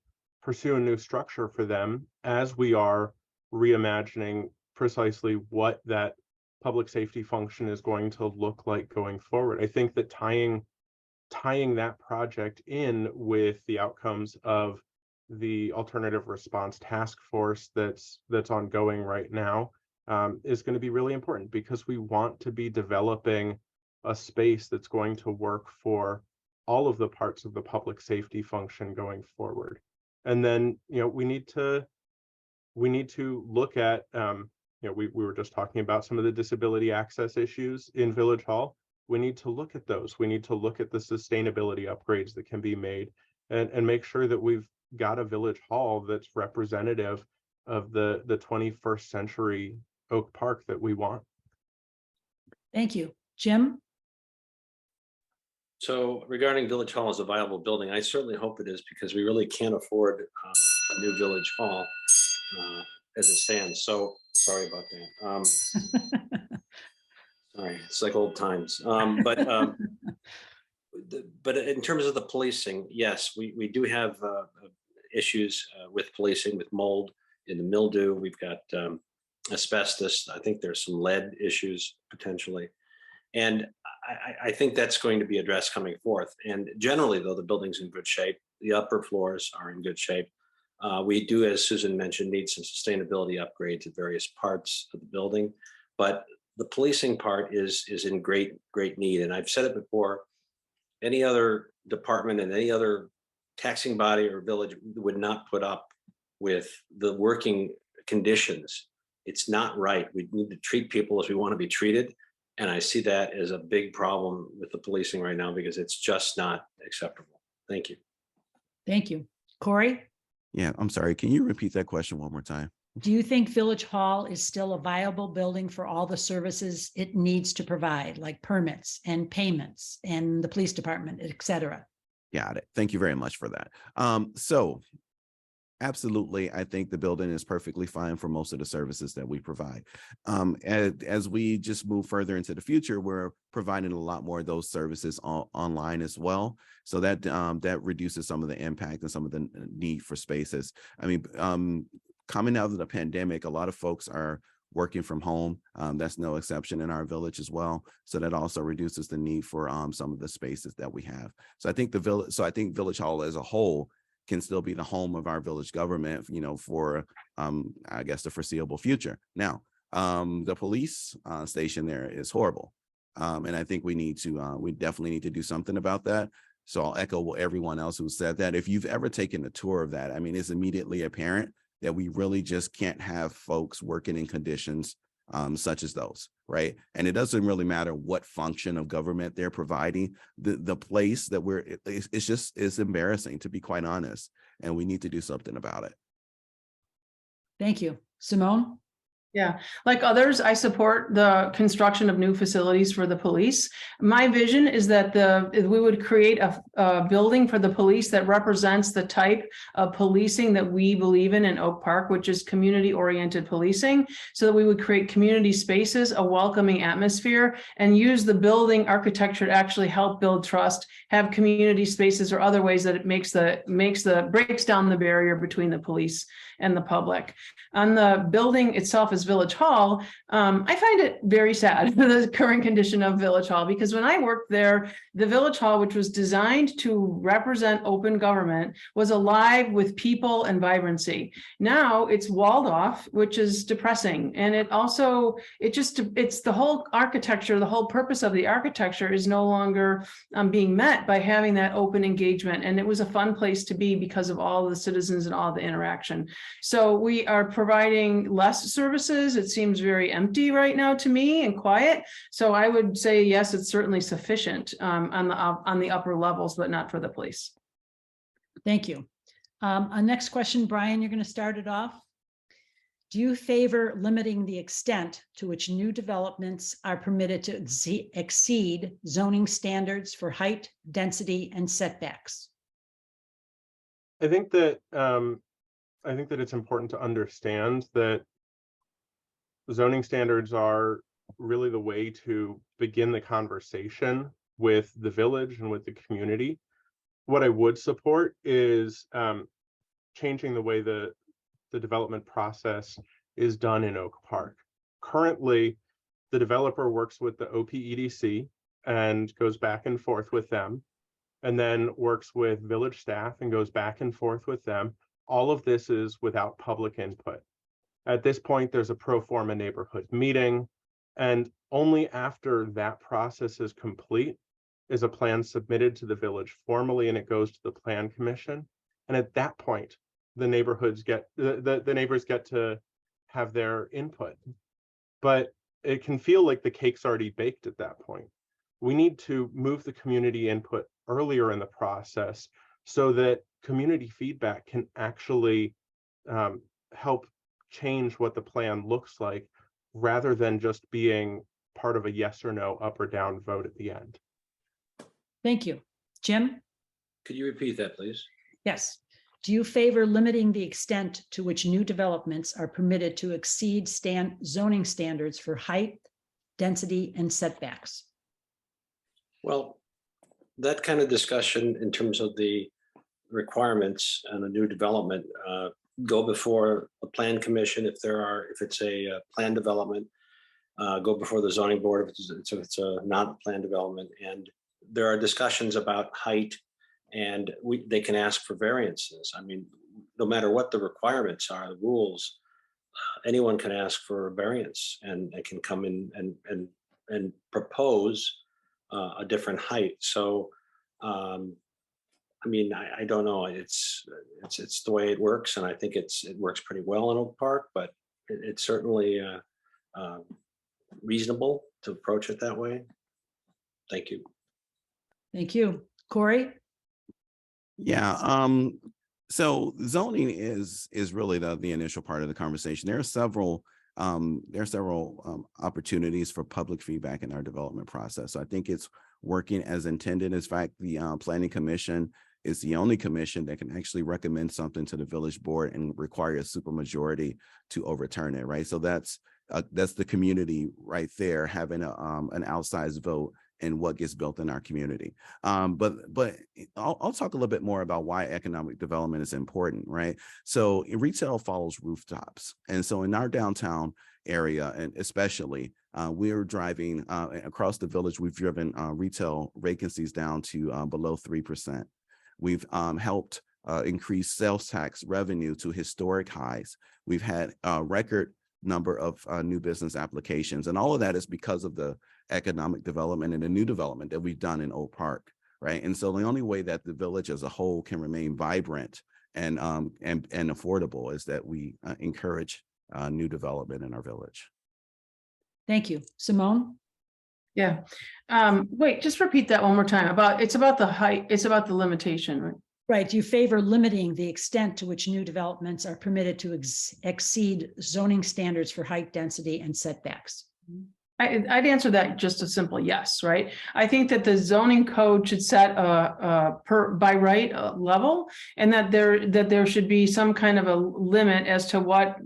a new structure for them as we are reimagining precisely what that public safety function is going to look like going forward. I think that tying that project in with the outcomes of the alternative response task force that's ongoing right now is going to be really important, because we want to be developing a space that's going to work for all of the parts of the public safety function going forward. And then we need to look at we were just talking about some of the disability access issues in Village Hall. We need to look at those. We need to look at the sustainability upgrades that can be made and make sure that we've got a Village Hall that's representative of the 21st century Oak Park that we want. Thank you. Jim? So regarding Village Hall as a viable building, I certainly hope it is, because we really can't afford a new Village Hall as it stands. So sorry about that. Sorry, it's like old times. But in terms of the policing, yes, we do have issues with policing, with mold in the mildew. We've got asbestos. I think there's some lead issues potentially. And I think that's going to be addressed coming forth. And generally, though, the building's in good shape. The upper floors are in good shape. We do, as Susan mentioned, need some sustainability upgrades at various parts of the building. But the policing part is in great need. And I've said it before, any other department and any other taxing body or village would not put up with the working conditions. It's not right. We need to treat people as we want to be treated. And I see that as a big problem with the policing right now, because it's just not acceptable. Thank you. Thank you. Corey? Yeah, I'm sorry. Can you repeat that question one more time? Do you think Village Hall is still a viable building for all the services it needs to provide, like permits and payments and the police department, et cetera? Got it. Thank you very much for that. So absolutely, I think the building is perfectly fine for most of the services that we provide. As we just move further into the future, we're providing a lot more of those services online as well. So that that reduces some of the impact and some of the need for spaces. I mean, coming out of the pandemic, a lot of folks are working from home. That's no exception in our village as well. So that also reduces the need for some of the spaces that we have. So I think Village Hall as a whole can still be the home of our village government, you know, for I guess the foreseeable future. Now, the police station there is horrible. And I think we definitely need to do something about that. So I'll echo everyone else who said that. If you've ever taken a tour of that, I mean, it's immediately apparent that we really just can't have folks working in conditions such as those, right? And it doesn't really matter what function of government they're providing. The place that it's embarrassing, to be quite honest, and we need to do something about it. Thank you. Simone? Yeah, like others, I support the construction of new facilities for the police. My vision is that we would create a building for the police that represents the type of policing that we believe in Oak Park, which is community-oriented policing, so that we would create community spaces, a welcoming atmosphere, and use the building architecture to actually help build trust, have community spaces or other ways that it breaks down the barrier between the police and the public. On the building itself as Village Hall, I find it very sad, the current condition of Village Hall, because when I worked there, the Village Hall, which was designed to represent open government, was alive with people and vibrancy. Now it's walled off, which is depressing. And it's the whole architecture, the whole purpose of the architecture is no longer being met by having that open engagement. And it was a fun place to be because of all the citizens and all the interaction. So we are providing less services. It seems very empty right now to me and quiet. So I would say, yes, it's certainly sufficient on the upper levels, but not for the police. Thank you. Our next question, Brian, you're going to start it off. Do you favor limiting the extent to which new developments are permitted to exceed zoning standards for height, density, and setbacks? I think that it's important to understand that zoning standards are really the way to begin the conversation with the village and with the community. What I would support is changing the way the development process is done in Oak Park. Currently, the developer works with the OPEDC and goes back and forth with them, and then works with village staff and goes back and forth with them. All of this is without public input. At this point, there's a pro forma neighborhood meeting, and only after that process is complete is a plan submitted to the village formally, and it goes to the plan commission. And at that point, the neighbors get to have their input. But it can feel like the cake's already baked at that point. We need to move the community input earlier in the process so that community feedback can actually help change what the plan looks like, rather than just being part of a yes or no, up or down vote at the end. Thank you. Jim? Could you repeat that, please? Yes. Do you favor limiting the extent to which new developments are permitted to exceed zoning standards for height, density, and setbacks? Well, that kind of discussion in terms of the requirements and a new development go before a plan commission if it's a plan development, go before the zoning board if it's a not plan development, and there are discussions about height, and they can ask for variances. I mean, no matter what the requirements are, the rules, anyone can ask for a variance, and they can come in and propose a different height. So I mean, I don't know. It's the way it works, and I think it works pretty well in Oak Park. But it's certainly reasonable to approach it that way. Thank you. Thank you. Corey? Yeah. So zoning is really the initial part of the conversation. There are several opportunities for public feedback in our development process. So I think it's working as intended. In fact, the Planning Commission is the only commission that can actually recommend something to the village board and require a supermajority to overturn it, right? So that's the community right there having an outsized vote in what gets built in our community. But I'll talk a little bit more about why economic development is important, right? So retail follows rooftops. And so in our downtown area, and especially, we're driving across the village, we've driven retail vacancies down to below 3%. We've helped increased sales tax revenue to historic highs. We've had a record number of new business applications, and all of that is because of the economic development and the new development that we've done in Oak Park, right? And so the only way that the village as a whole can remain vibrant and affordable is that we encourage new development in our village. Thank you. Simone? Yeah. Wait, just repeat that one more time. It's about the height, it's about the limitation, right? Right. You favor limiting the extent to which new developments are permitted to exceed zoning standards for height, density, and setbacks. I'd answer that just a simple yes, right? I think that the zoning code should set a by right level, and that there should be some kind of a limit as to what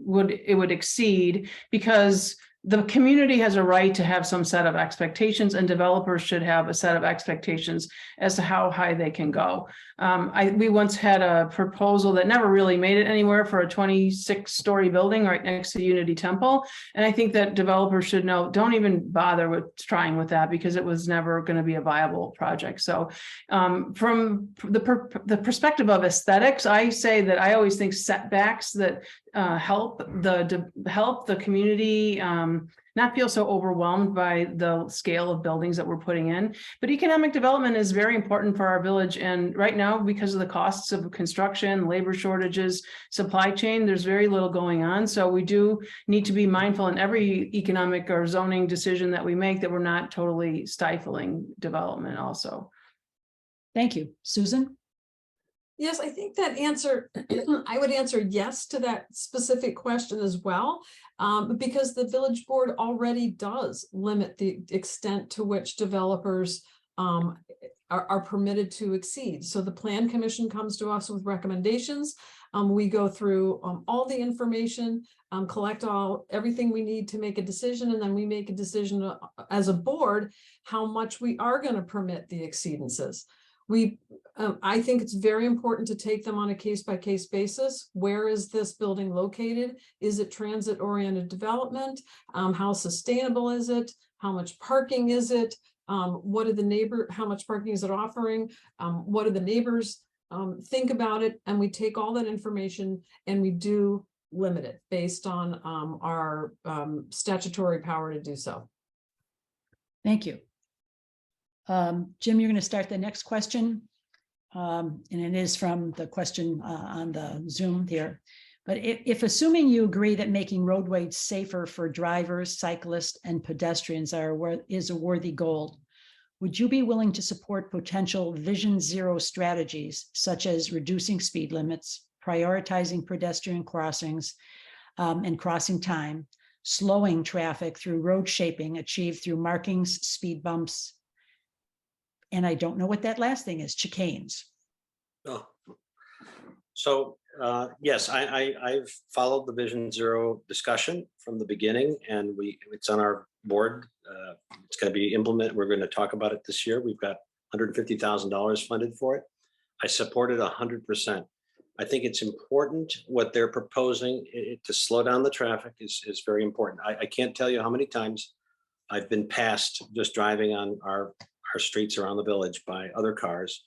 it would exceed, because the community has a right to have some set of expectations, and developers should have a set of expectations as to how high they can go. We once had a proposal that never really made it anywhere for a 26-story building right next to Unity Temple. And I think that developers should know, don't even bother with trying with that, because it was never going to be a viable project. So from the perspective of aesthetics, I say that I always think setbacks that help the community not feel so overwhelmed by the scale of buildings that we're putting in. But economic development is very important for our village. And right now, because of the costs of construction, labor shortages, supply chain, there's very little going on. So we do need to be mindful in every economic or zoning decision that we make that we're not totally stifling development also. Thank you. Susan? Yes, I think that answer, I would answer yes to that specific question as well, because the village board already does limit the extent to which developers are permitted to exceed. So the plan commission comes to us with recommendations. We go through all the information, collect everything we need to make a decision, and then we make a decision as a board how much we are going to permit the exceedances. I think it's very important to take them on a case-by-case basis. Where is this building located? Is it transit-oriented development? How sustainable is it? How much parking is it? How much parking is it offering? What do the neighbors think about it? And we take all that information and we do limit it based on our statutory power to do so. Thank you. Jim, you're going to start the next question. And it is from the question on the Zoom here. But if assuming you agree that making roadways safer for drivers, cyclists, and pedestrians is a worthy goal, would you be willing to support potential Vision Zero strategies, such as reducing speed limits, prioritizing pedestrian crossings and crossing time, slowing traffic through road shaping achieved through markings, speed bumps, and I don't know what that last thing is, chicanes? Oh. So yes, I've followed the Vision Zero discussion from the beginning, and it's on our board. It's going to be implemented. We're going to talk about it this year. We've got $150,000 funded for it. I support it 100%. I think it's important what they're proposing to slow down the traffic is very important. I can't tell you how many times I've been passed just driving on our streets around the village by other cars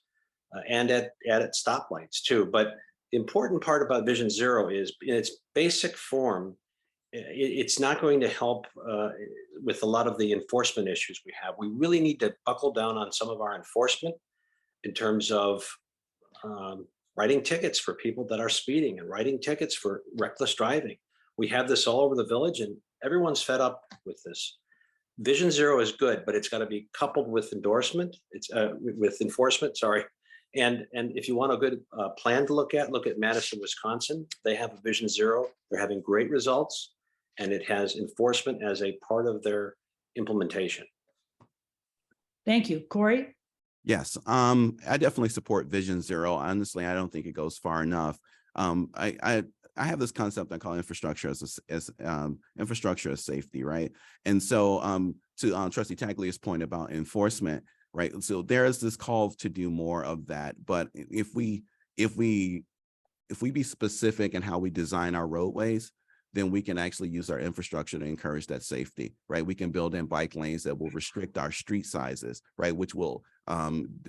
and at stoplights too. But the important part about Vision Zero is in its basic form, it's not going to help with a lot of the enforcement issues we have. We really need to buckle down on some of our enforcement in terms of writing tickets for people that are speeding and writing tickets for reckless driving. We have this all over the village and everyone's fed up with this. Vision Zero is good, but it's got to be coupled with enforcement. Sorry. And if you want a good plan to look at Madison, Wisconsin. They have a Vision Zero. They're having great results, and it has enforcement as a part of their implementation. Thank you. Corey? Yes, I definitely support Vision Zero. Honestly, I don't think it goes far enough. I have this concept I call infrastructure as infrastructure as safety, right? And so to Trustee Taglia's point about enforcement, right? So there is this call to do more of that. But if we be specific in how we design our roadways, then we can actually use our infrastructure to encourage that safety, right? We can build in bike lanes that will restrict our street sizes, right? Which will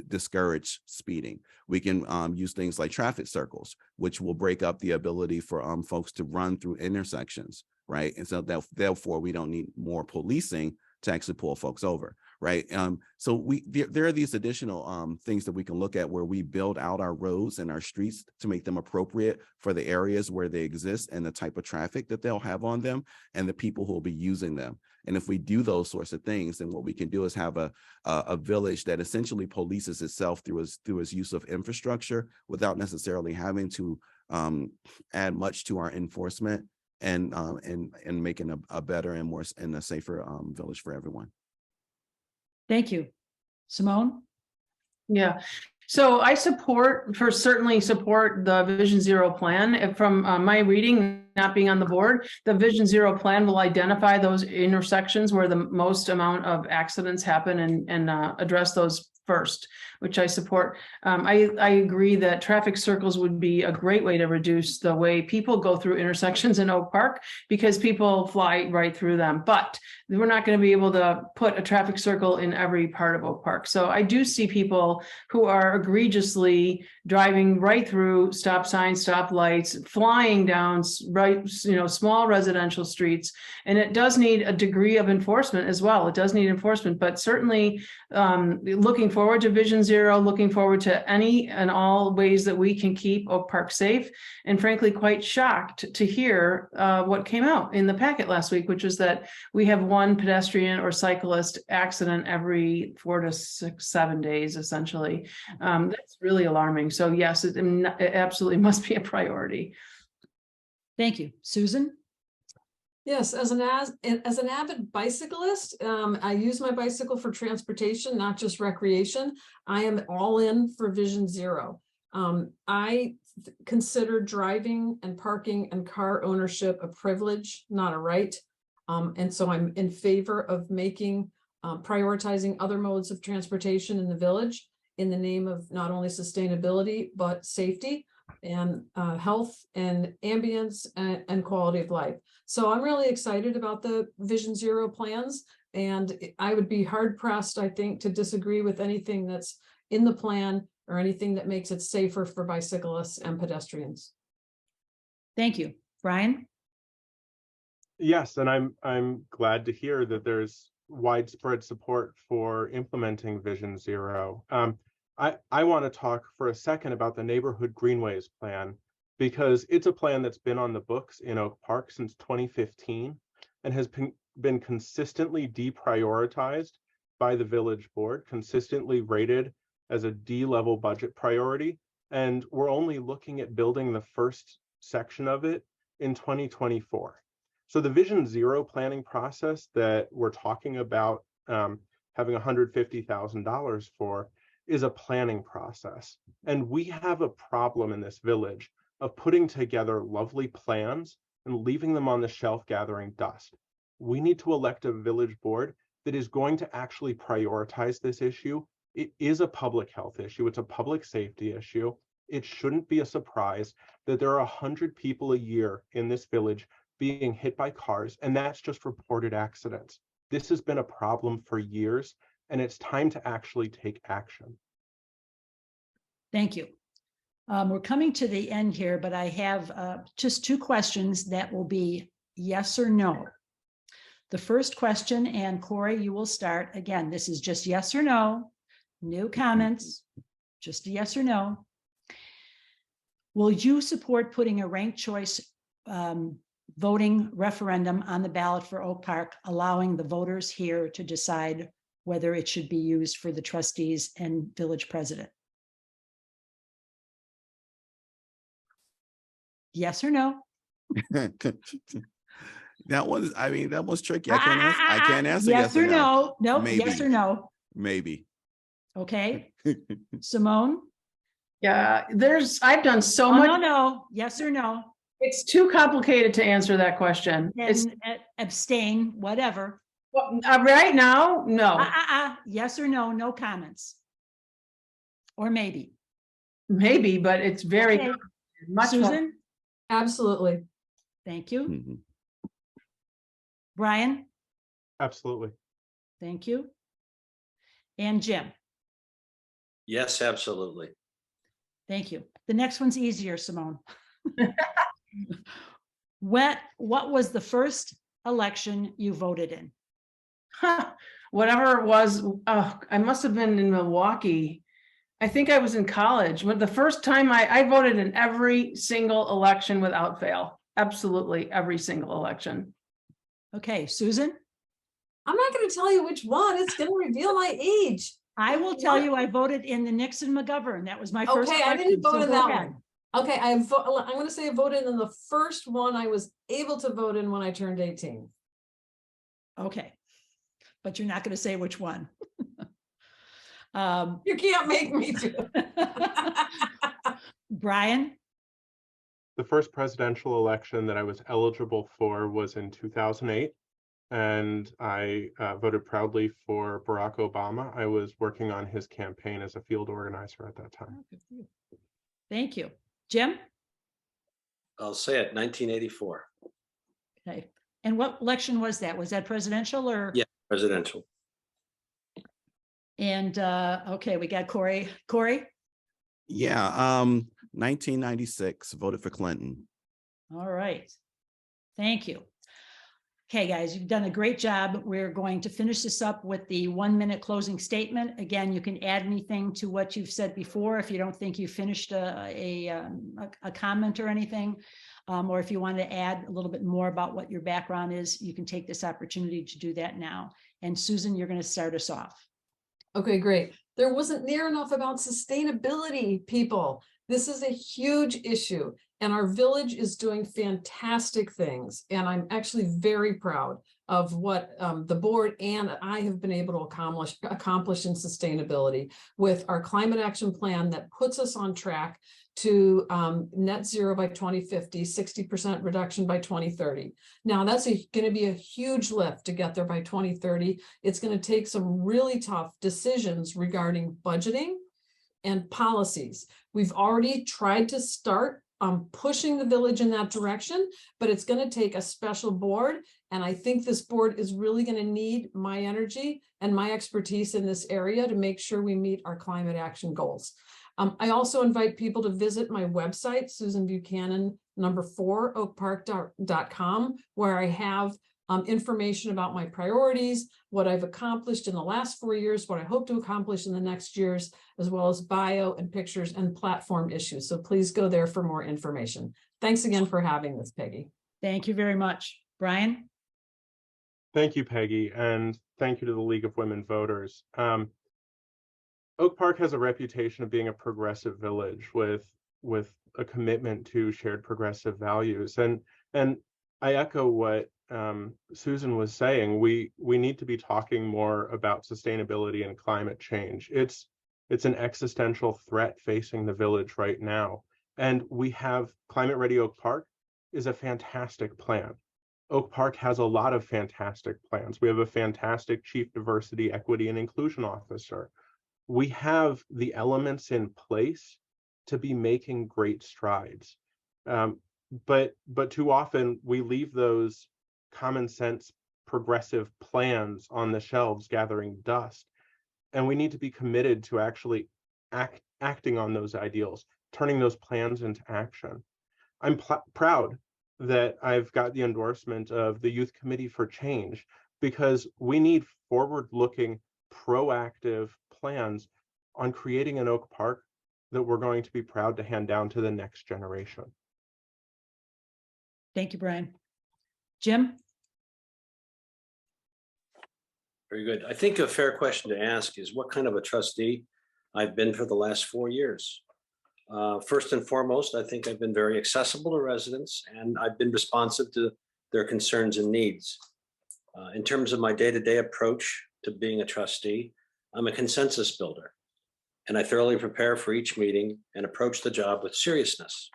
discourage speeding. We can use things like traffic circles, which will break up the ability for folks to run through intersections, right? And so therefore we don't need more policing to actually pull folks over, right? So there are these additional things that we can look at where we build out our roads and our streets to make them appropriate for the areas where they exist and the type of traffic that they'll have on them and the people who will be using them. And if we do those sorts of things, then what we can do is have a village that essentially polices itself through its use of infrastructure without necessarily having to add much to our enforcement and making a better and more and a safer village for everyone. Thank you. Simone? Yeah, so I certainly support the Vision Zero plan. From my reading, not being on the board, the Vision Zero plan will identify those intersections where the most amount of accidents happen and address those first, which I support. I agree that traffic circles would be a great way to reduce the way people go through intersections in Oak Park because people fly right through them. But we're not going to be able to put a traffic circle in every part of Oak Park. So I do see people who are egregiously driving right through stop signs, stop lights, flying down small residential streets. And it does need a degree of enforcement as well. It does need enforcement, but certainly looking forward to Vision Zero, looking forward to any and all ways that we can keep Oak Park safe, and frankly, quite shocked to hear what came out in the packet last week, which is that we have one pedestrian or cyclist accident every 4 to 7 days, essentially. That's really alarming. So yes, it absolutely must be a priority. Thank you. Susan? Yes, as an avid bicyclist, I use my bicycle for transportation, not just recreation. I am all in for Vision Zero. I consider driving and parking and car ownership a privilege, not a right. And so I'm in favor of prioritizing other modes of transportation in the village in the name of not only sustainability, but safety and health and ambience and quality of life. So I'm really excited about the Vision Zero plans, and I would be hard pressed, I think, to disagree with anything that's in the plan or anything that makes it safer for bicyclists and pedestrians. Thank you. Brian? Yes, and I'm glad to hear that there's widespread support for implementing Vision Zero. I want to talk for a second about the Neighborhood Greenways plan, because it's a plan that's been on the books in Oak Park since 2015 and has been consistently deprioritized by the village board, consistently rated as a D-level budget priority. And we're only looking at building the first section of it in 2024. So the Vision Zero planning process that we're talking about having $150,000 for is a planning process. And we have a problem in this village of putting together lovely plans and leaving them on the shelf gathering dust. We need to elect a village board that is going to actually prioritize this issue. It is a public health issue. It's a public safety issue. It shouldn't be a surprise that there are 100 people a year in this village being hit by cars, and that's just reported accidents. This has been a problem for years, and it's time to actually take action. Thank you. We're coming to the end here, but I have just 2 questions that will be yes or no. The first question, and Corey, you will start. Again, this is just yes or no, no comments, just a yes or no. Will you support putting a ranked choice voting referendum on the ballot for Oak Park, allowing the voters here to decide whether it should be used for the trustees and village president? Yes or no? That was tricky. I can't answer yes or no. No, maybe. Yes or no. Maybe. Okay. Simone? Yeah, I've done so much. No. Yes or no. It's too complicated to answer that question. It's abstain, whatever. well, right now, no. Yes or no, no comments. Or maybe. Maybe, but it's very Okay. much Susan? more. Absolutely. Thank you. Mhm. Brian? Absolutely. Thank you. And Jim? Yes, absolutely. Thank you. The next one's easier, Simone. What was the first election you voted in? Whatever it was, I must have been in Milwaukee. I think I was in college when the first time I voted in every single election without fail. Absolutely every single election. Okay, Susan? I'm not going to tell you which one. It's going to reveal my age. I will tell you, I voted in the Nixon McGovern. That was my first Okay, I election. didn't vote So in go that ahead. one. Okay, I'm going to say I voted in the first one I was able to vote in when I turned 18. Okay, but you're not going to say which one. You can't make me do it. Brian? The first presidential election that I was eligible for was in 2008, and I voted proudly for Barack Obama. I was working on his campaign as a field organizer at that time. Thank you. Jim? I'll say it, 1984. Okay, and what election was that? Was that presidential or? Yeah, presidential. And okay, we got Corey. Corey? Yeah, 1996, voted for Clinton. All right. Thank you. Okay, guys, you've done a great job. We're going to finish this up with the 1-minute closing statement. Again, you can add anything to what you've said before if you don't think you finished a comment or anything, or if you want to add a little bit more about what your background is, you can take this opportunity to do that now. And Susan, you're going to start us off. Okay, great. There wasn't near enough about sustainability, people. This is a huge issue, and our village is doing fantastic things. And I'm actually very proud of what the board and I have been able to accomplish in sustainability with our climate action plan that puts us on track to net zero by 2050, 60% reduction by 2030. Now that's going to be a huge lift to get there by 2030. It's going to take some really tough decisions regarding budgeting and policies. We've already tried to start pushing the village in that direction, but it's going to take a special board. And I think this board is really going to need my energy and my expertise in this area to make sure we meet our climate action goals. I also invite people to visit my website, Susan Buchanan, #4, oakpark.com, where I have information about my priorities, what I've accomplished in the last 4 years, what I hope to accomplish in the next years, as well as bio and pictures and platform issues. So please go there for more information. Thanks again for having this, Peggy. Thank you very much. Brian? Thank you, Peggy, and thank you to the League of Women Voters. Oak Park has a reputation of being a progressive village with a commitment to shared progressive values. And I echo what Susan was saying. We need to be talking more about sustainability and climate change. It's an existential threat facing the village right now. And we have Climate Ready Oak Park is a fantastic plan. Oak Park has a lot of fantastic plans. We have a fantastic Chief Diversity, Equity, and Inclusion Officer. We have the elements in place to be making great strides. But too often we leave those common sense progressive plans on the shelves gathering dust. And we need to be committed to actually acting on those ideals, turning those plans into action. I'm proud that I've got the endorsement of the Youth Committee for Change, because we need forward-looking, proactive plans on creating an Oak Park that we're going to be proud to hand down to the next generation. Thank you, Brian. Jim? Very good. I think a fair question to ask is what kind of a trustee I've been for the last 4 years. First and foremost, I think I've been very accessible to residents, and I've been responsive to their concerns and needs. In terms of my day-to-day approach to being a trustee, I'm a consensus builder, and I thoroughly prepare for each meeting and approach the job with seriousness.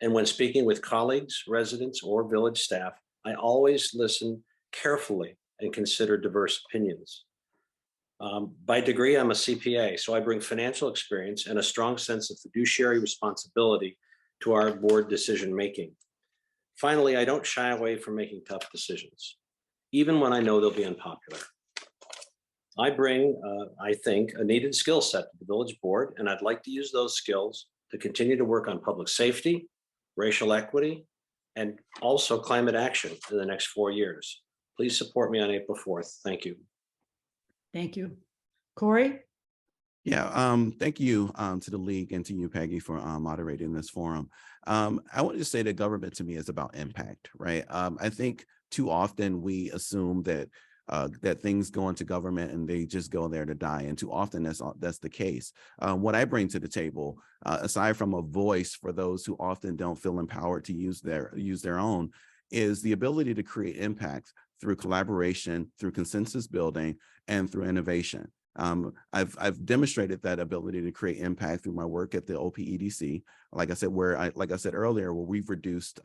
And when speaking with colleagues, residents, or village staff, I always listen carefully and consider diverse opinions. By degree, I'm a CPA, so I bring financial experience and a strong sense of fiduciary responsibility to our board decision-making. Finally, I don't shy away from making tough decisions, even when I know they'll be unpopular. I bring, I think, a needed skill set to the village board, and I'd like to use those skills to continue to work on public safety, racial equity, and also climate action in the next 4 years. Please support me on April 4th. Thank you. Thank you. Corey? Yeah, thank you to the league and to you, Peggy, for moderating this forum. I want to say that government to me is about impact, right? I think too often we assume that that things go into government and they just go there to die, and too often that's the case. What I bring to the table, aside from a voice for those who often don't feel empowered to use their own, is the ability to create impact through collaboration, through consensus building, and through innovation. I've demonstrated that ability to create impact through my work at the OPEDC. Like I said earlier, where we've reduced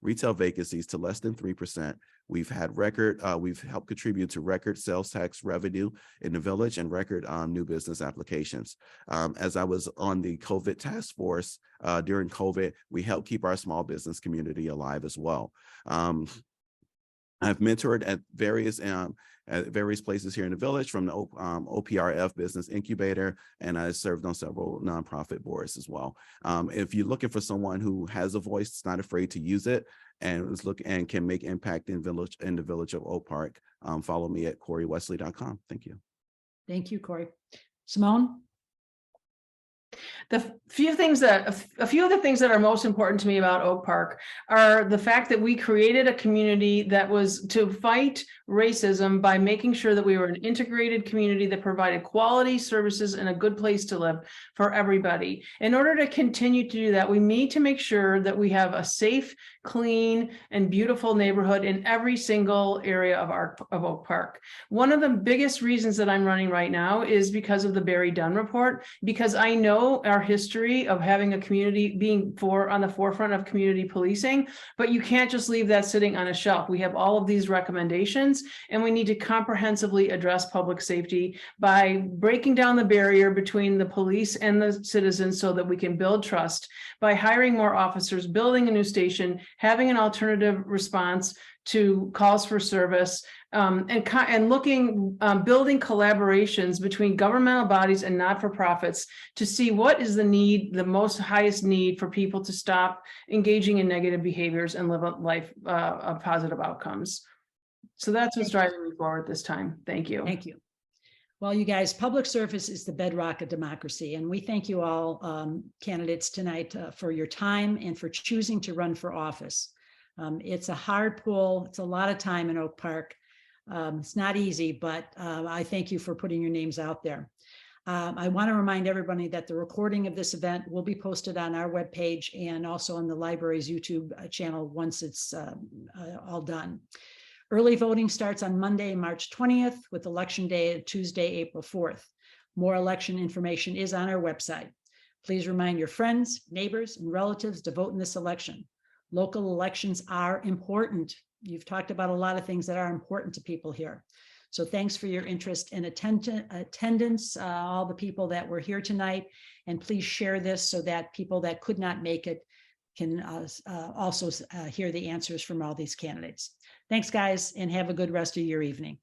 retail vacancies to less than 3%. We've helped contribute to record sales tax revenue in the village and record new business applications. As I was on the COVID task force during COVID, we helped keep our small business community alive as well. I've mentored at various places here in the village, from the OPRF Business Incubator, and I served on several nonprofit boards as well. If you're looking for someone who has a voice, is not afraid to use it, and can make impact in the village of Oak Park, follow me at CoreyWesley.com. Thank you. Thank you, Corey. Simone? A few of the things that are most important to me about Oak Park are the fact that we created a community that was to fight racism by making sure that we were an integrated community that provided quality services and a good place to live for everybody. In order to continue to do that, we need to make sure that we have a safe, clean, and beautiful neighborhood in every single area of Oak Park. One of the biggest reasons that I'm running right now is because of the Barry Dunn report, because I know our history of having a community being on the forefront of community policing, but you can't just leave that sitting on a shelf. We have all of these recommendations, and we need to comprehensively address public safety by breaking down the barrier between the police and the citizens so that we can build trust, by hiring more officers, building a new station, having an alternative response to calls for service, building collaborations between governmental bodies and not-for-profits to see what is the highest need for people to stop engaging in negative behaviors and live a life of positive outcomes. So that's what's driving me forward this time. Thank you. Thank you. Well, you guys, public service is the bedrock of democracy, and we thank you all, candidates tonight, for your time and for choosing to run for office. It's a hard pull. It's a lot of time in Oak Park. It's not easy, but I thank you for putting your names out there. I want to remind everybody that the recording of this event will be posted on our webpage and also on the library's YouTube channel once it's all done. Early voting starts on Monday, March 20th, with Election Day Tuesday, April 4th. More election information is on our website. Please remind your friends, neighbors, and relatives to vote in this election. Local elections are important. You've talked about a lot of things that are important to people here. So thanks for your interest and attendance, all the people that were here tonight. And please share this so that people that could not make it can also hear the answers from all these candidates. Thanks, guys, and have a good rest of your evening.